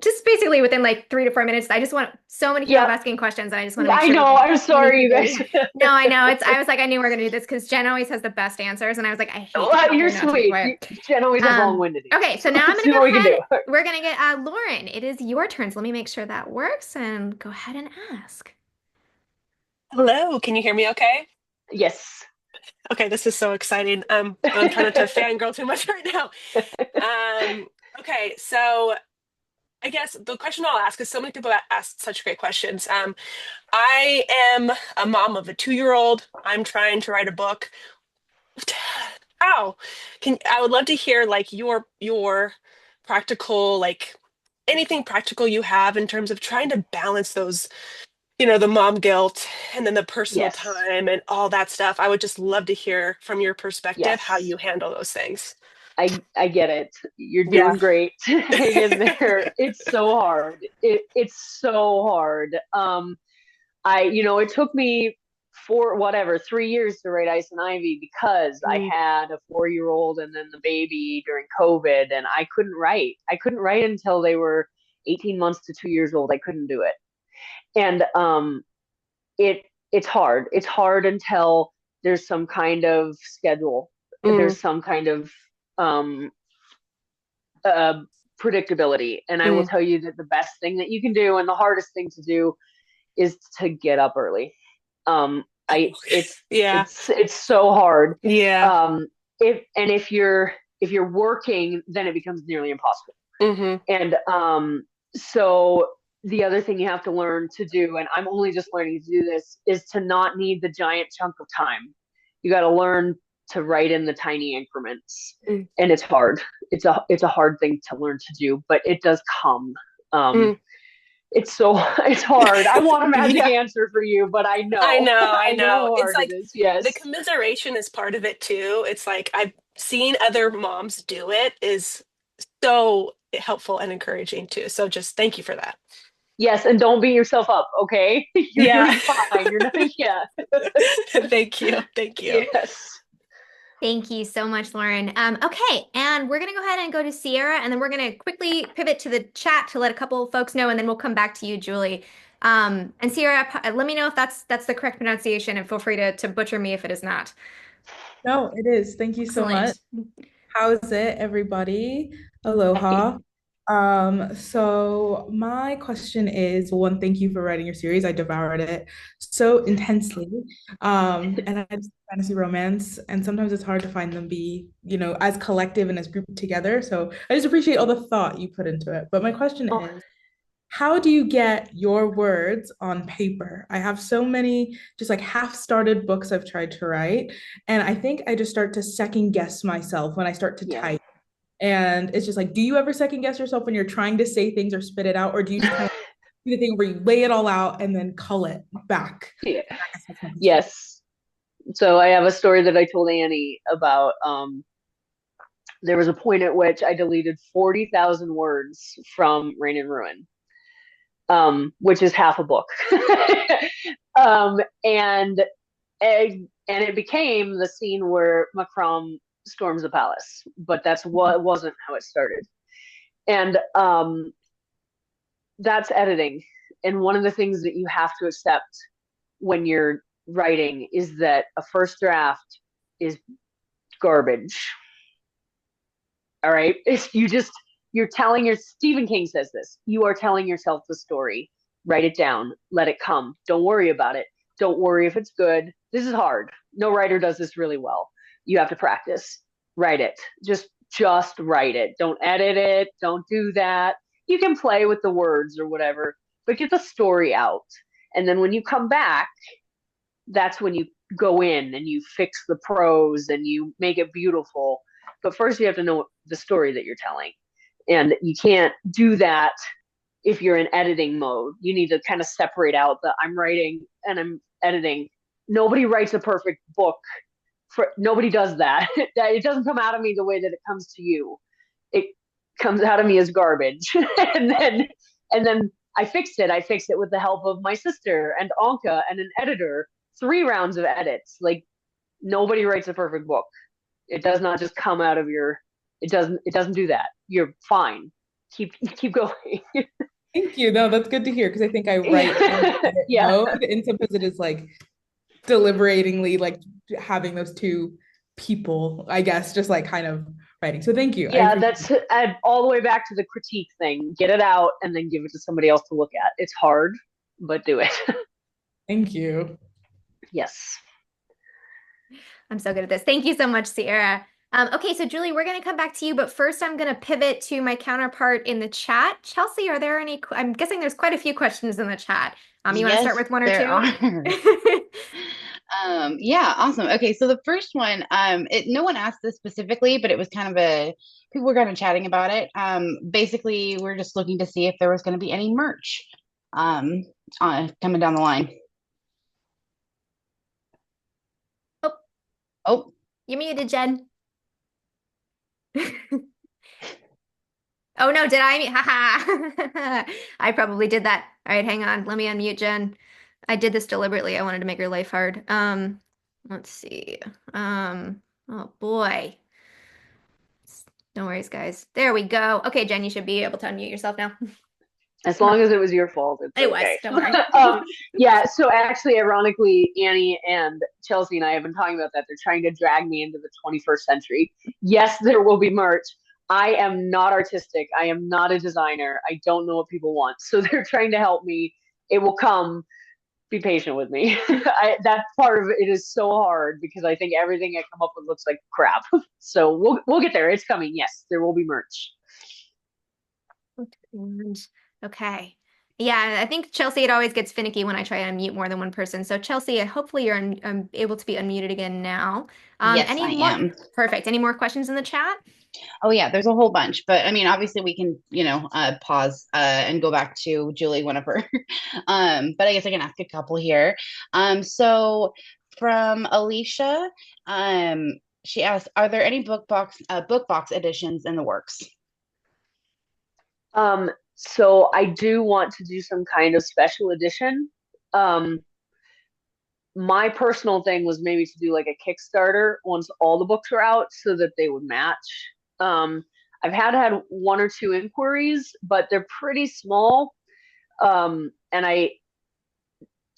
just basically within like 3 to 4 minutes. I just want so many people Yeah, asking questions, and I just want to make I sure we know. can I'm sorry, you guys. No, I know. I was like, I knew we were gonna do this because Jen always has the best answers, and I was like, I hate to Well, tell you're her not to be sweet. quiet. Jen always has long-winded Okay, answers. so now I'm Let's gonna see go what we can ahead. do. We're gonna get Lauren. It is your turn, so let me make sure that works and go ahead and ask. Hello, can you hear me okay? Yes. Okay, this is so exciting. I'm trying not to fangirl too much right now. Um, okay, so I guess the question I'll ask is so many people ask such great questions. I am a mom of a 2-year-old. I'm trying to write a book. How I would love to hear like your practical, like anything practical you have in terms of trying to balance those, the mom guilt and then the personal Yes. time and all that stuff. I would just love to hear from your perspective how Yes. you handle those things. I get it. You're Yeah. doing great. Hang in there. It's so hard. It's so hard. It took me 3 years to write Ice and Ivy because I Mm, had a 4-year-old and then the baby during COVID, and I couldn't write. I couldn't write until they were 18 months to 2 years old. I couldn't do it. And it's hard. It's hard until there's some kind of schedule. mm, There's some kind of um, uh, predictability. And I will mm. tell you that the best thing that you can do and the hardest thing to do is to get up early. I Yeah. it's so hard. Yeah. Um, if you're working, then it becomes nearly impossible. Hmm. And so the other thing you have to learn to do, and I'm only just learning to do this, is to not need the giant chunk of time. You got to learn to write in the tiny increments, Mm, and it's hard. It's a hard thing to learn to do, but it does come. Um, mm. it's hard. I want a magic Yeah. answer for you, but I I know know, I I know know. how It's hard it like is. the Yes. commiseration is part of it too. It's like I've seen other moms do it is so helpful and encouraging too. So just thank you for that. Yes, and don't beat yourself up, okay? You're Yeah. doing fine. You're not, yeah. Thank you. Thank you. Yes. Thank you so much, Lauren. Okay, and we're gonna go ahead and go to Sierra, and then we're gonna quickly pivot to the chat to let a couple of folks know, and then we'll come back to you, Julie. And Sierra, let me know if that's the correct pronunciation, and feel free to butcher me if it is not. No, it is. Thank you so much. Excellent. How's it, everybody? Hey. Aloha. So my question is, one, thank you for writing your series. I devoured it so intensely. And I just fantasy romance, and sometimes it's hard to find them be, as collective and as grouped together. So I just appreciate all the thought you put into it. But my question Oh, is, how do you get your words on paper? I have so many just like half-started books I've tried to write, and I think I just start to second guess myself when I start to yeah. type. And it's just like, do you ever second guess yourself when you're trying to say things or spit it out, or do you just kind of do the thing where you lay it all out and then cull it back? Yeah. I guess that's my question. Yes. So I have a story that I told Annie about. There was a point at which I deleted 40,000 words from Reign and Ruin, which is half a book. um, and and it became the scene where Macron storms the palace, but that's what wasn't how it started. And that's editing. And one of the things that you have to accept when you're writing is that a first draft is garbage. All right. You're telling Stephen King says this. You are telling yourself the story. Write it down. Let it come. Don't worry about it. Don't worry if it's good. This is hard. No writer does this really well. You have to practice. Write it. Just write it. Don't edit it. Don't do that. You can play with the words or whatever, but get the story out. And then when you come back, that's when you go in and you fix the prose and you make it beautiful. But first, you have to know the story that you're telling. And you can't do that if you're in editing mode. You need to kind of separate out that I'm writing and I'm editing. Nobody writes a perfect book. Nobody does that. It doesn't come out of me the way that it comes to you. It comes out of me as garbage. and then and then I fixed it. I fixed it with the help of my sister and Anka and an editor. 3 rounds of edits. Like, nobody writes a perfect book. It does not just come out of your. It doesn't do that. You're fine. Keep going. Thank you. No, that's good to hear because I think I write in edit Yeah. mode, and sometimes it is like deliberatingly like having those two people, I guess, just like kind of writing. So thank you. I Yeah, appreciate that's all the way back to the critique thing. Get it out and then give it to somebody else to look at. It's hard, but do it. Thank you. Yes. I'm so good at this. Thank you so much, Sierra. Okay, so Julie, we're going to come back to you, but first I'm going to pivot to my counterpart in the chat. Chelsea, are there any, I'm guessing there's quite a few questions in the chat. You want to start Yes, with one or there two? are. Yeah, awesome. Okay, so the first one, no one asked this specifically, but it was kind of people were kind of chatting about it. Basically, we're just looking to see if there was going to be any merch, coming down the line. Oh, Oh, you're muted, Jen. Oh no, did I? Haha. I probably did that. All right, hang on. Let me unmute Jen. I did this deliberately. I wanted to make her life hard. Let's see. Oh boy. No worries, guys. There we go. Okay, Jen, you should be able to unmute yourself now. As long as it was your fault, it's It was. okay. Don't worry. Yeah, so actually, ironically, Annie and Chelsea and I have been talking about that. They're trying to drag me into the 21st century. Yes, there will be merch. I am not artistic. I am not a designer. I don't know what people want. So they're trying to help me. It will come. Be patient with me. That part of it is so hard because I think everything I come up with looks like crap. So we'll get there. It's coming. Yes, there will be merch. Okay. Yeah, I think Chelsea, it always gets finicky when I try to unmute more than one person. So Chelsea, hopefully you're able to be unmuted again now. yes, Any I more? am. Perfect. Any more questions in the chat? Oh yeah, there's a whole bunch, but I mean, obviously we can, pause and go back to Julie whenever. But I guess I can ask a couple here. So from Alicia, she asked, "Are there any book box editions in the works?" So I do want to do some kind of special edition. Um, my personal thing was maybe to do like a Kickstarter once all the books are out so that they would match. I've had 1 or 2 inquiries, but they're pretty small. And I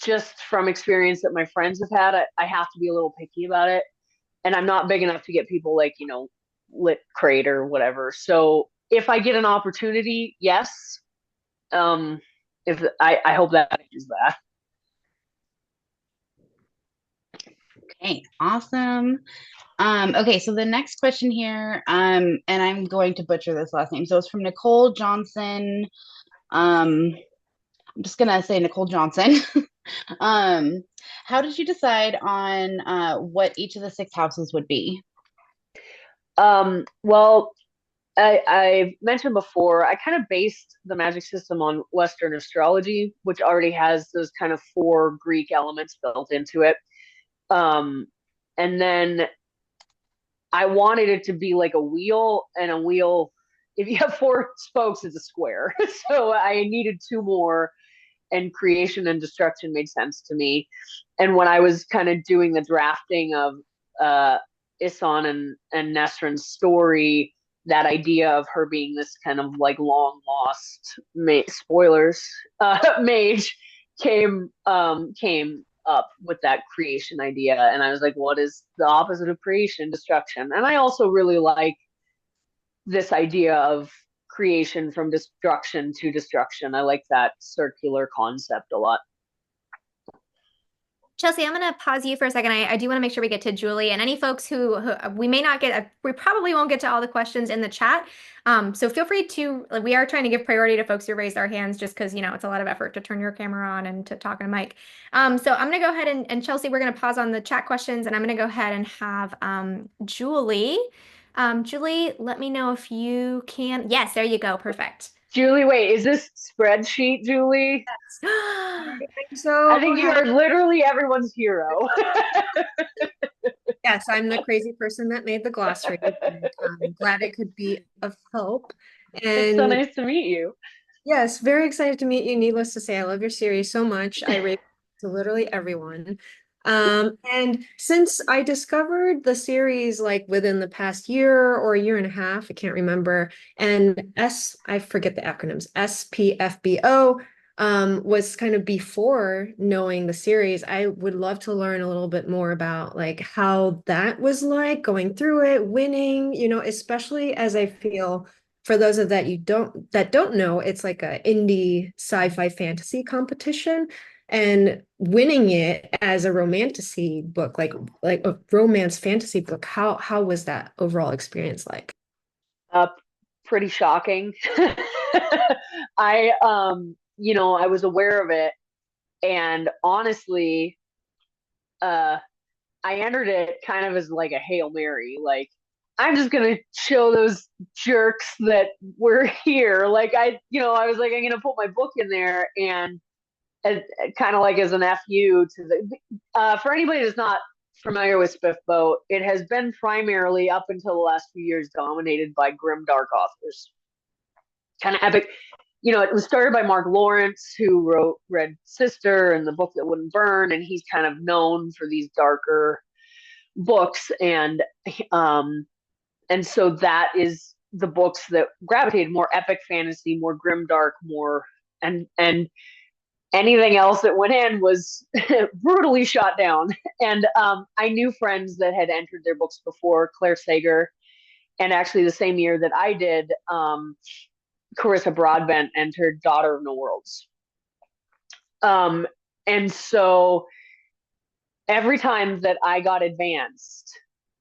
just from experience that my friends have had, I have to be a little picky about it. And I'm not big enough to get people like, Lit Crate or whatever. So if I get an opportunity, yes. If I hope that is that. Okay, awesome. Okay, so the next question here, and I'm going to butcher this last name. So it's from Nicole Johnson. I'm just gonna say Nicole Johnson. How did you decide on what each of the 6 houses would be? Well, I mentioned before, I kind of based the magic system on Western astrology, which already has those kind of 4 Greek elements built into it. And then I wanted it to be like a wheel, and a wheel, if you have 4 spokes, it's a square. So I needed 2 more, and creation and destruction made sense to me. And when I was kind of doing the drafting of uh, Isan and Nesrin's story, that idea of her being this kind of like long lost spoilers mage came up with that creation idea, and I was like, what is the opposite of creation? Destruction. And I also really like this idea of creation from destruction to destruction. I like that circular concept a lot. Chelsea, I'm going to pause you for a second. I do want to make sure we get to Julie and any folks who we may not get, we probably won't get to all the questions in the chat. So feel free to, like, we are trying to give priority to folks who raise their hands just because, you know, it's a lot of effort to turn your camera on and to talk on a mic. So I'm going to go ahead and Chelsea, we're going to pause on the chat questions and I'm going to go ahead and have Julie. Julie, let me know if you can. Yes, there you go. Perfect. Julie, wait, is this spreadsheet, Julie? I'm I so think you are literally everyone's hero. Yes, I'm the crazy person that made the glossary, and I'm glad it could be of help. It's so And nice to meet you. yes, very excited to meet you. Needless to say, I love your series so much. I rate it to literally everyone. And since I discovered the series like within the past year or a year and a half, I can't remember, and I forget the acronyms, SPFBO, was kind of before knowing the series. I would love to learn a little bit more about like how that was like going through it, winning, you know, especially as I feel for those of that don't know, it's like a indie sci-fi fantasy competition and winning it as a romantasy book, like a romance fantasy book. How was that overall experience like? Uh, Pretty shocking. I was aware of it, and honestly, uh, I entered it kind of as like a Hail Mary. Like, I'm just gonna show those jerks that we're here. Like, I was like, I'm gonna put my book in there and kind of like as an FU to the. For anybody that's not familiar with Spiffbo, it has been primarily up until the last few years dominated by grim dark authors. Kind of epic. It was started by Mark Lawrence, who wrote Red Sister and The Book That Wouldn't Burn, and he's kind of known for these darker books, and so that is the books that gravitated more epic fantasy, more grim dark, more and anything else that went in was brutally shot down. And I knew friends that had entered their books before, Claire Sager, and actually the same year that I did, Carissa Broadbent entered Daughter of No Worlds. And so every time that I got advanced,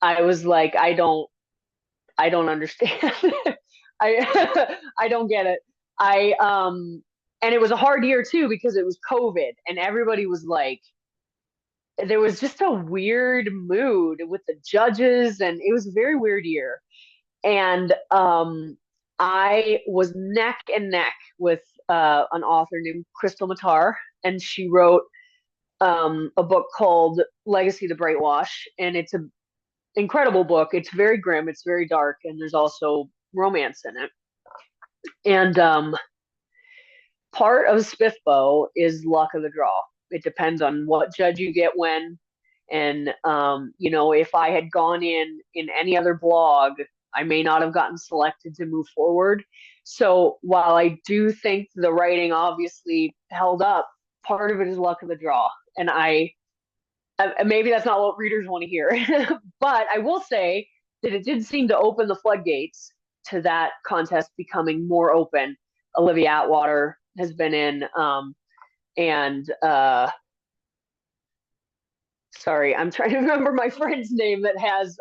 I was like, I don't understand. I don't get it. And it was a hard year too because it was COVID and everybody was like, there was just a weird mood with the judges and it was a very weird year. And I was neck and neck with an author named Crystal Matar, and she wrote a book called Legacy of the Brightwash, and it's an incredible book. It's very grim, it's very dark, and there's also romance in it. And part of Spiffbo is luck of the draw. It depends on what judge you get when. And if I had gone in any other blog, I may not have gotten selected to move forward. So while I do think the writing obviously held up, part of it is luck of the draw. And maybe that's not what readers want to hear, but I will say that it did seem to open the floodgates to that contest becoming more open. Olivia Atwater has been in, and sorry, I'm trying to remember my friend's name that has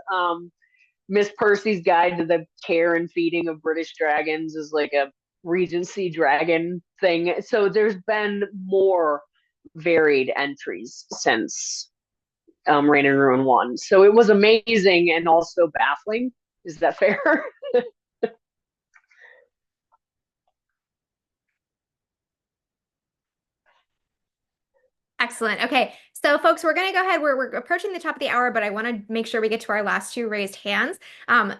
Miss Percy's Guide to the Care and Feeding of British Dragons is like a Regency dragon thing. So there's been more varied entries since Reign and Ruin 1. So it was amazing and also baffling. Is that fair? Excellent. Okay. So, folks, we're going to go ahead. We're approaching the top of the hour, but I want to make sure we get to our last two raised hands.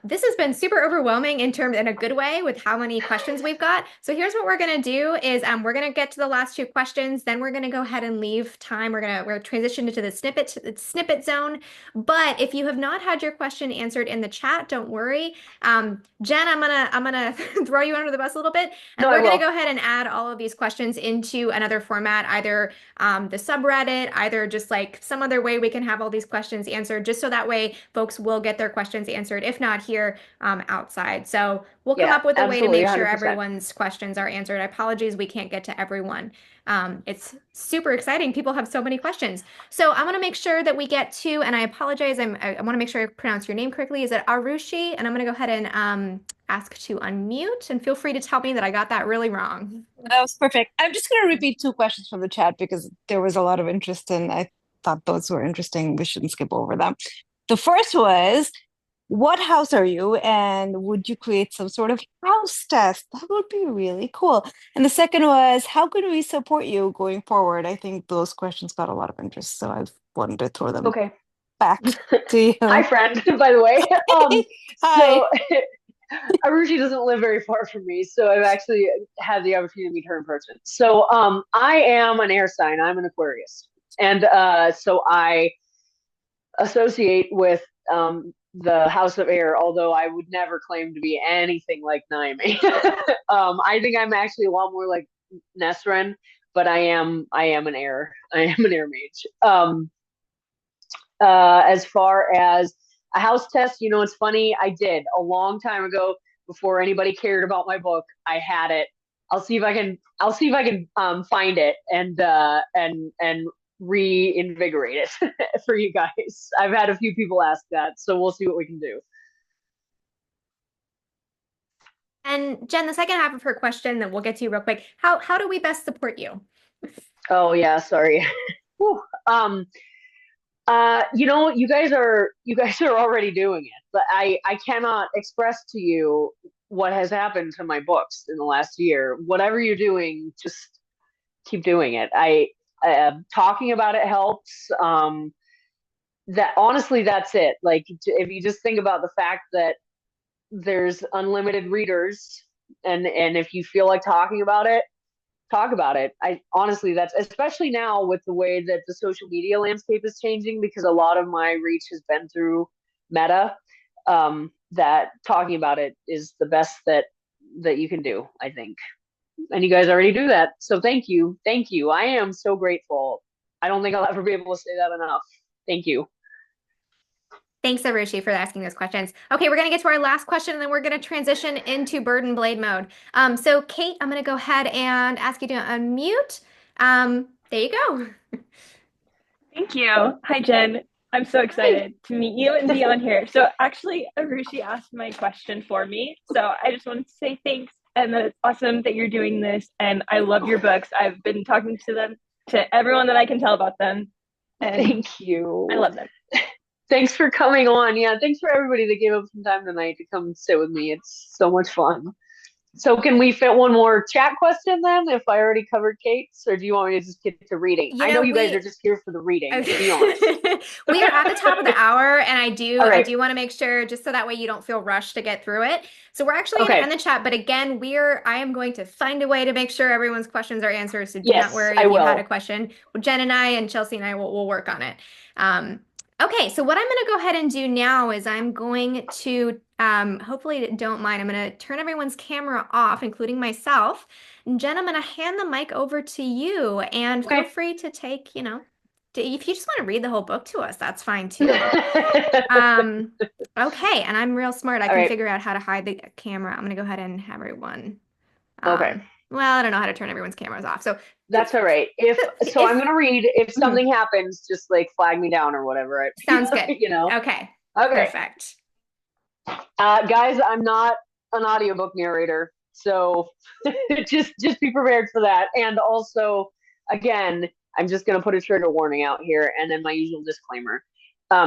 This has been super overwhelming in a good way with how many questions we've got. So here's what we're going to do is we're going to get to the last two questions. Then we're going to go ahead and leave time. We're transition into the snippet zone. But if you have not had your question answered in the chat, don't worry. Jen, I'm gonna throw you under the bus a little bit, and No, we're going to go ahead and add all of these questions into another format, either the subreddit subreddit, either just like some other way we can have all these questions answered, just so that way folks will get their questions answered, if not here, outside. So we'll come Yeah, up with a way to absolutely, make sure 100%. everyone's questions are answered. Apologies, we can't get to everyone. It's super exciting. People have so many questions. So I want to make sure that we get to, and I apologize, I want to make sure I pronounce your name correctly. Is it Arushi? And I'm going to go ahead and ask to unmute, and feel free to tell me that I got that really wrong. That was perfect. I'm just going to repeat two questions from the chat because there was a lot of interest and I thought those were interesting. We shouldn't skip over them. The first was, what house are you? And would you create some sort of house test? That would be really cool. And the second was, how can we support you going forward? I think those questions got a lot of interest, so I wanted to throw them Okay. back to you. Hi, friend, by the way. Hi. So Arushi doesn't live very far from me, so I've actually had the opportunity to meet her in person. So I am an air sign. I'm an Aquarius. And so I associate with the House of Air, although I would never claim to be anything like Naomi. I think I'm actually a lot more like Nesrin, but I am an air. I am an air mage. As far as a house test, you know, it's funny. I did a long time ago before anybody cared about my book. I had it. I'll see if I can. I'll see if I can find it and reinvigorate it for you guys. I've had a few people ask that, so we'll see what we can do. And Jen, the second half of her question that we'll get to real quick, how do we best support you? Oh yeah, sorry. Whew. You know, you guys are already doing it, but I cannot express to you what has happened to my books in the last year. Whatever you're doing, just keep doing it. Talking about it helps. That honestly, that's it. Like if you just think about the fact that there's unlimited readers, and if you feel like talking about it, talk about it. I honestly, that's especially now with the way that the social media landscape is changing, because a lot of my reach has been through Meta. That talking about it is the best that you can do, I think. And you guys already do that, so thank you. I am so grateful. I don't think I'll ever be able to say that enough. Thank you. Thanks, Arushi, for asking those questions. Okay, we're going to get to our last question, and then we're going to transition into Bird and Blade mode. So Kate, I'm going to go ahead and ask you to unmute. There you go. Thank you. Hi, Jen. I'm so excited to meet you and be on here. So actually, Arushi asked my question for me. So I just wanted to say thanks, and that it's awesome that you're doing this. And I love your books. I've been talking to them, to everyone that I can tell about them. And Thank you. I love them. Thanks for coming on. Yeah, thanks for everybody that gave up some time tonight to come sit with me. It's so much fun. So can we fit one more chat question then, if I already covered Kate's, or do you want me to just get to reading? I know you guys are just here for the reading, to be honest. We are at the top of the hour, and I do want to make sure, just so that way you don't feel rushed to get through it. So we're actually going to end the chat, but again, I am going to find a way to make sure everyone's questions are answered. So do not worry if you had a question. Well, Jen and I and Chelsea and I will work on it. Okay, so what I'm going to go ahead and do now is I'm going to, hopefully don't mind, I'm going to turn everyone's camera off, including myself. And Jen, I'm going to hand the mic over to you, and feel free to take, you know, if you just want to read the whole book to us, that's fine too. Okay, and I'm real smart. I can figure out how to hide the camera. I'm going to go ahead and have everyone. Well, I don't know how to turn everyone's cameras off. So that's all right. I'm going to read. If something happens, just like flag me down or whatever. Sounds good. You know. Okay. Perfect. Guys, I'm not an audiobook narrator, so just be prepared for that. And also, again, I'm just going to put a trigger warning out here, and then my usual disclaimer.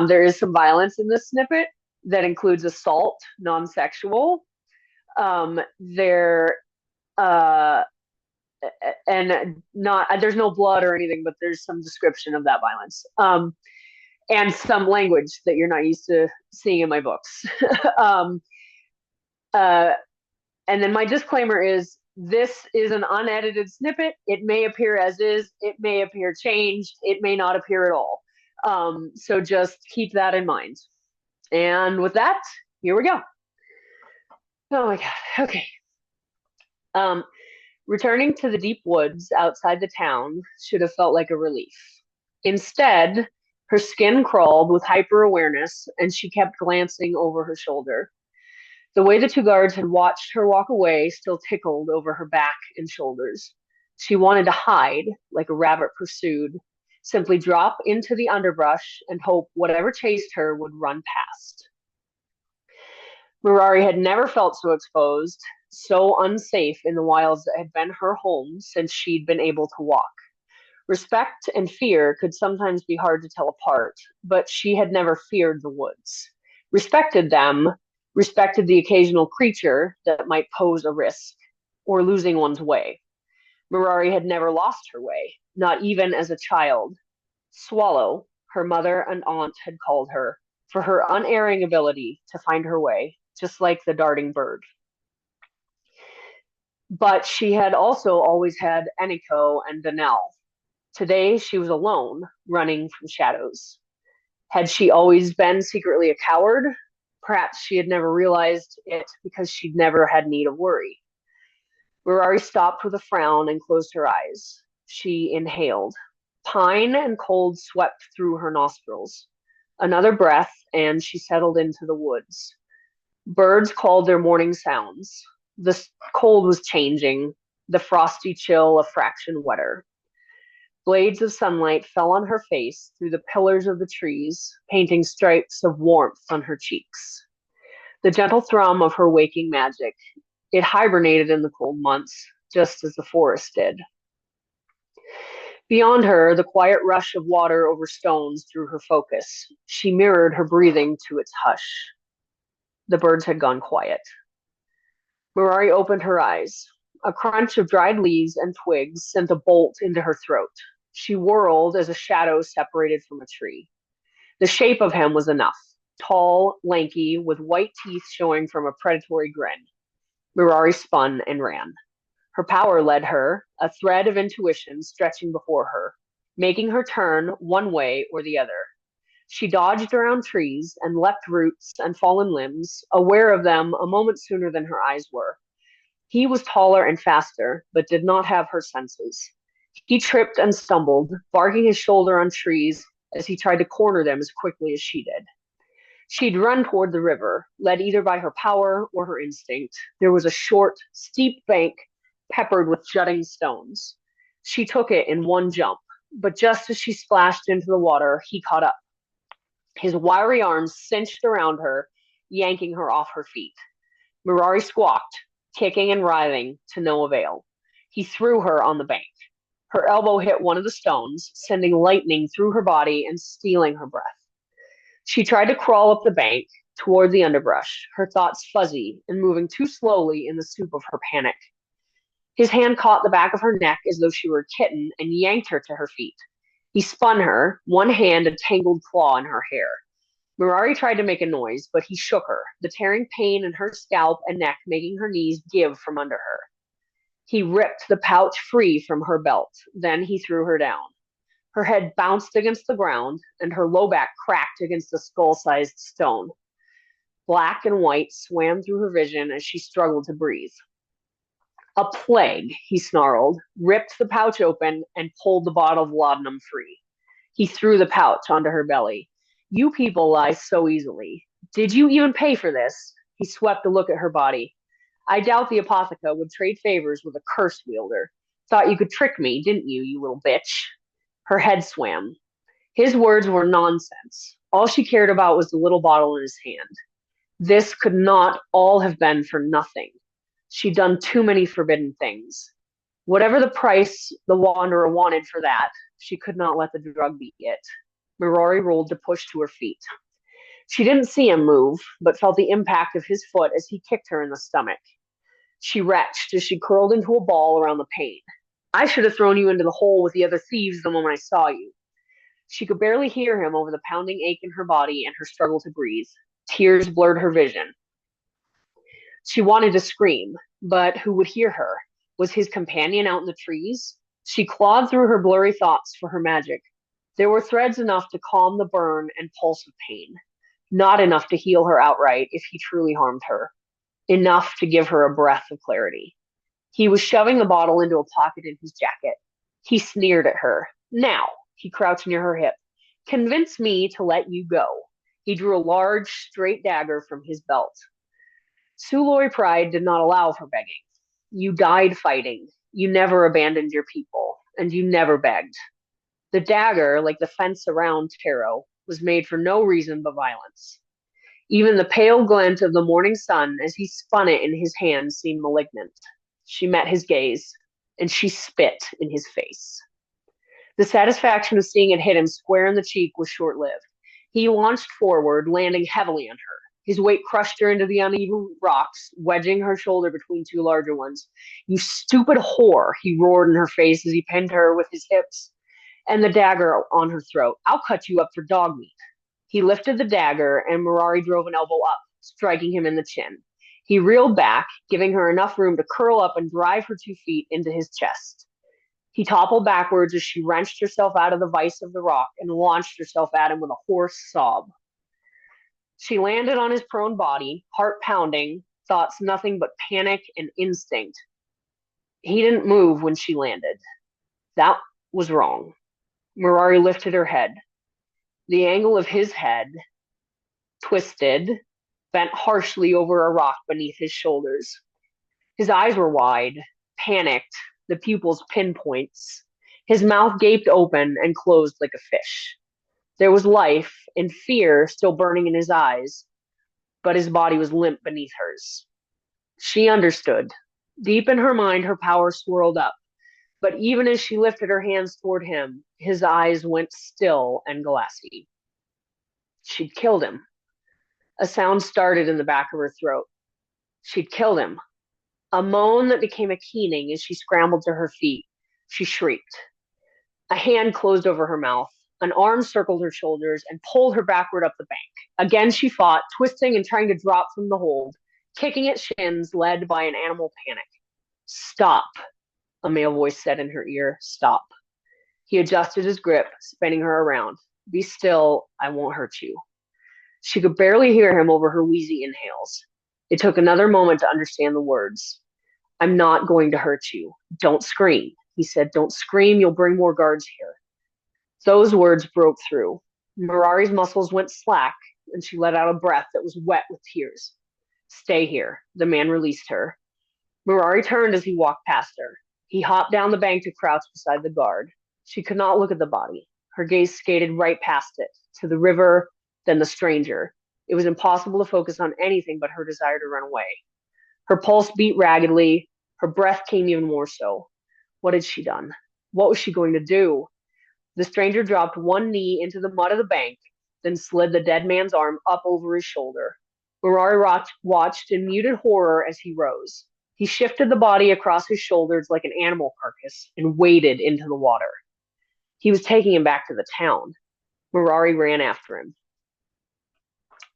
There is some violence in this snippet that includes assault, non-sexual. And not, there's no blood or anything, but there's some description of that violence. And some language that you're not used to seeing in my books. And then my disclaimer is, this is an unedited snippet. It may appear as is, it may appear changed, it may not appear at all. So just keep that in mind. And with that, here we go. Oh my God, okay. Returning to the deep woods outside the town should have felt like a relief. Instead, her skin crawled with hyper-awareness, and she kept glancing over her shoulder. The way the two guards had watched her walk away still tickled over her back and shoulders. She wanted to hide, like a rabbit pursued, simply drop into the underbrush and hope whatever chased her would run past. Mirari had never felt so exposed, so unsafe in the wilds that had been her home since she'd been able to walk. Respect and fear could sometimes be hard to tell apart, but she had never feared the woods. Respected them, respected the occasional creature that might pose a risk, or losing one's way. Mirari had never lost her way, not even as a child. Swallow, her mother and aunt had called her, for her unerring ability to find her way, just like the darting bird. But she had also always had Eniko and Danelle. Today she was alone, running from shadows. Had she always been secretly a coward? Perhaps she had never realized it because she'd never had need of worry. Mirari stopped with a frown and closed her eyes. She inhaled. Pine and cold swept through her nostrils. Another breath, and she settled into the woods. Birds called their morning sounds. The cold was changing, the frosty chill a fraction wetter. Blades of sunlight fell on her face through the pillars of the trees, painting stripes of warmth on her cheeks. The gentle thrum of her waking magic. It hibernated in the cold months, just as the forest did. Beyond her, the quiet rush of water over stones drew her focus. She mirrored her breathing to its hush. The birds had gone quiet. Mirari opened her eyes. A crunch of dried leaves and twigs sent a bolt into her throat. She whirled as a shadow separated from a tree. The shape of him was enough. Tall, lanky, with white teeth showing from a predatory grin. Mirari spun and ran. Her power led her, a thread of intuition stretching before her, making her turn one way or the other. She dodged around trees and leapt roots and fallen limbs, aware of them a moment sooner than her eyes were. He was taller and faster, but did not have her senses. He tripped and stumbled, barking his shoulder on trees as he tried to corner them as quickly as she did. She'd run toward the river, led either by her power or her instinct. There was a short, steep bank peppered with jutting stones. She took it in one jump, but just as she splashed into the water, he caught up. His wiry arms cinched around her, yanking her off her feet. Mirari squawked, kicking and writhing to no avail. He threw her on the bank. Her elbow hit one of the stones, sending lightning through her body and stealing her breath. She tried to crawl up the bank toward the underbrush, her thoughts fuzzy and moving too slowly in the soup of her panic. His hand caught the back of her neck as though she were a kitten and yanked her to her feet. He spun her, one hand a tangled claw in her hair. Mirari tried to make a noise, but he shook her, the tearing pain in her scalp and neck making her knees give from under her. He ripped the pouch free from her belt. Then he threw her down. Her head bounced against the ground, and her low back cracked against a skull-sized stone. Black and white swam through her vision as she struggled to breathe. A plague, he snarled, ripped the pouch open, and pulled the bottle of laudanum free. He threw the pouch onto her belly. You people lie so easily. Did you even pay for this? He swept a look at her body. I doubt the Apotheca would trade favors with a curse wielder. Thought you could trick me, didn't you, you little bitch? Her head swam. His words were nonsense. All she cared about was the little bottle in his hand. This could not all have been for nothing. She'd done too many forbidden things. Whatever the price the Wanderer wanted for that, she could not let the drug be it. Mirari rolled to push to her feet. She didn't see him move, but felt the impact of his foot as he kicked her in the stomach. She retched as she curled into a ball around the pain. I should have thrown you into the hole with the other thieves the moment I saw you. She could barely hear him over the pounding ache in her body and her struggle to breathe. Tears blurred her vision. She wanted to scream, but who would hear her? Was his companion out in the trees? She clawed through her blurry thoughts for her magic. There were threads enough to calm the burn and pulse of pain. Not enough to heal her outright if he truly harmed her. Enough to give her a breath of clarity. He was shoving the bottle into a pocket in his jacket. He sneered at her. Now, He crouched near her hip. Convince me to let you go. He drew a large, straight dagger from his belt. Suloi pride did not allow for begging. You died fighting. You never abandoned your people, and you never begged. The dagger, like the fence around Taro, was made for no reason but violence. Even the pale glint of the morning sun as he spun it in his hand seemed malignant. She met his gaze, and she spit in his face. The satisfaction of seeing it hit him square in the cheek was short lived. He launched forward, landing heavily on her. His weight crushed her into the uneven rocks, wedging her shoulder between two larger ones. You stupid whore, he roared in her face as he pinned her with his hips and the dagger on her throat. I'll cut you up for dog meat. He lifted the dagger, and Mirari drove an elbow up, striking him in the chin. He reeled back, giving her enough room to curl up and drive her 2 feet into his chest. He toppled backwards as she wrenched herself out of the vice of the rock and launched herself at him with a hoarse sob. She landed on his prone body, heart pounding, thoughts nothing but panic and instinct. He didn't move when she landed. That was wrong. Mirari lifted her head. The angle of his head twisted, bent harshly over a rock beneath his shoulders. His eyes were wide, panicked, the pupils pinpoints. His mouth gaped open and closed like a fish. There was life and fear still burning in his eyes, but his body was limp beneath hers. She understood. Deep in her mind, her power swirled up. But even as she lifted her hands toward him, his eyes went still and glassy. She'd killed him. A sound started in the back of her throat. She'd killed him. A moan that became a keening as she scrambled to her feet. She shrieked. A hand closed over her mouth. An arm circled her shoulders and pulled her backward up the bank. Again she fought, twisting and trying to drop from the hold, kicking at shins led by an animal panic. Stop, a male voice said in her ear. Stop. He adjusted his grip, spinning her around. Be still, I won't hurt you. She could barely hear him over her wheezy inhales. It took another moment to understand the words. I'm not going to hurt you. Don't scream. He said, don't scream, you'll bring more guards here. Those words broke through. Mirari's muscles went slack, and she let out a breath that was wet with tears. Stay here. The man released her. Mirari turned as he walked past her. He hopped down the bank to crouch beside the guard. She could not look at the body. Her gaze skated right past it, to the river, then the stranger. It was impossible to focus on anything but her desire to run away. Her pulse beat raggedly. Her breath came even more so. What had she done? What was she going to do? The stranger dropped one knee into the mud of the bank, then slid the dead man's arm up over his shoulder. Mirari watched in muted horror as he rose. He shifted the body across his shoulders like an animal carcass and waded into the water. He was taking him back to the town. Mirari ran after him.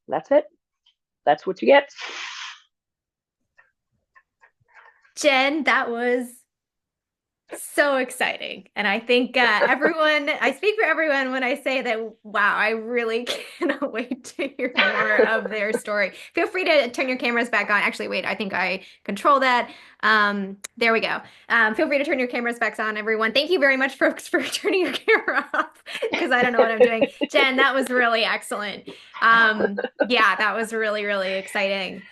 That's it. That's what you get. Jen, that was so exciting. And I think I speak for everyone when I say that, wow, I really cannot wait to hear more of their story. Feel free to turn your cameras back on. Actually, wait, I think I control that. There we go. Feel free to turn your cameras back on, everyone. Thank you very much, folks, for turning your camera off because I don't know what I'm doing. Jen, that was really excellent. Yeah, that was really, really exciting.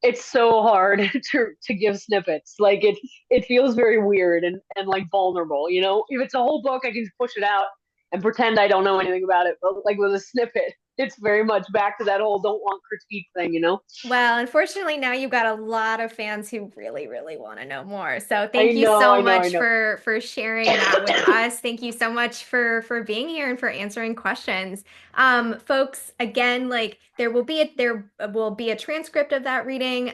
It's so hard to give snippets. Like it feels very weird and like vulnerable, you know? If it's a whole book, I can just push it out and pretend I don't know anything about it. But like with a snippet, it's very much back to that whole don't want critique thing, you know? Well, unfortunately, now you've got a lot of fans who really, really want to know more. So thank you so much for sharing that with us. Thank you so much for being here and for answering questions. Folks, again, like there will be a transcript of that reading.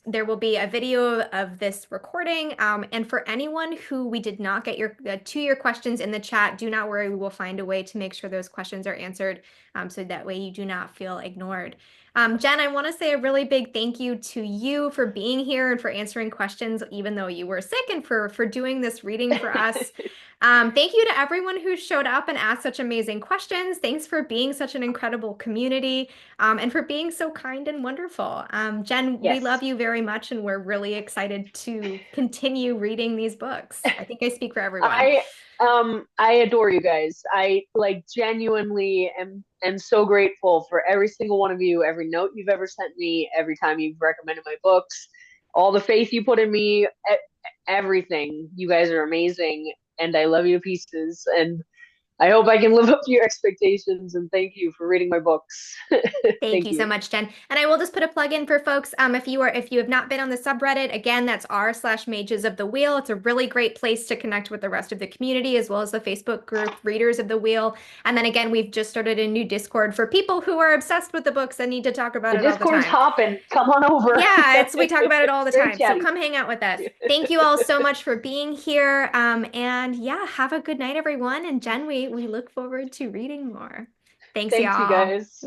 There will be a video of this recording. And for anyone who we did not get your questions in the chat, do not worry. We will find a way to make sure those questions are answered, so that way you do not feel ignored. Jen, I want to say a really big thank you to you for being here and for answering questions, even though you were sick, and for doing this reading for us. Thank you to everyone who showed up and asked such amazing questions. Thanks for being such an incredible community, and for being so kind and wonderful. Jen, we Yes. love you very much, and we're really excited to continue reading these books. I think I speak for everyone. I adore you guys. I like genuinely am so grateful for every single one of you, every note you've ever sent me, every time you've recommended my books, all the faith you put in me, everything. You guys are amazing, and I love you to pieces. And I hope I can live up to your expectations. And thank you for reading my books. Thank Thank you so you. much, Jen. And I will just put a plug in for folks. If you have not been on the subreddit, again, that's r/Mages of the Wheel. It's a really great place to connect with the rest of the community as well as the Facebook group Readers of the Wheel. And then again, we've just started a new Discord for people who are obsessed with the books and need to talk about The it all the Discord's time. hopping. Come on over. Yeah, we talk about it all the Very time. So chatty. come hang out with us. Thank you all so much for being here. And yeah, have a good night, everyone. And Jen, we look forward to reading more. Thanks, Thanks, you y'all. guys.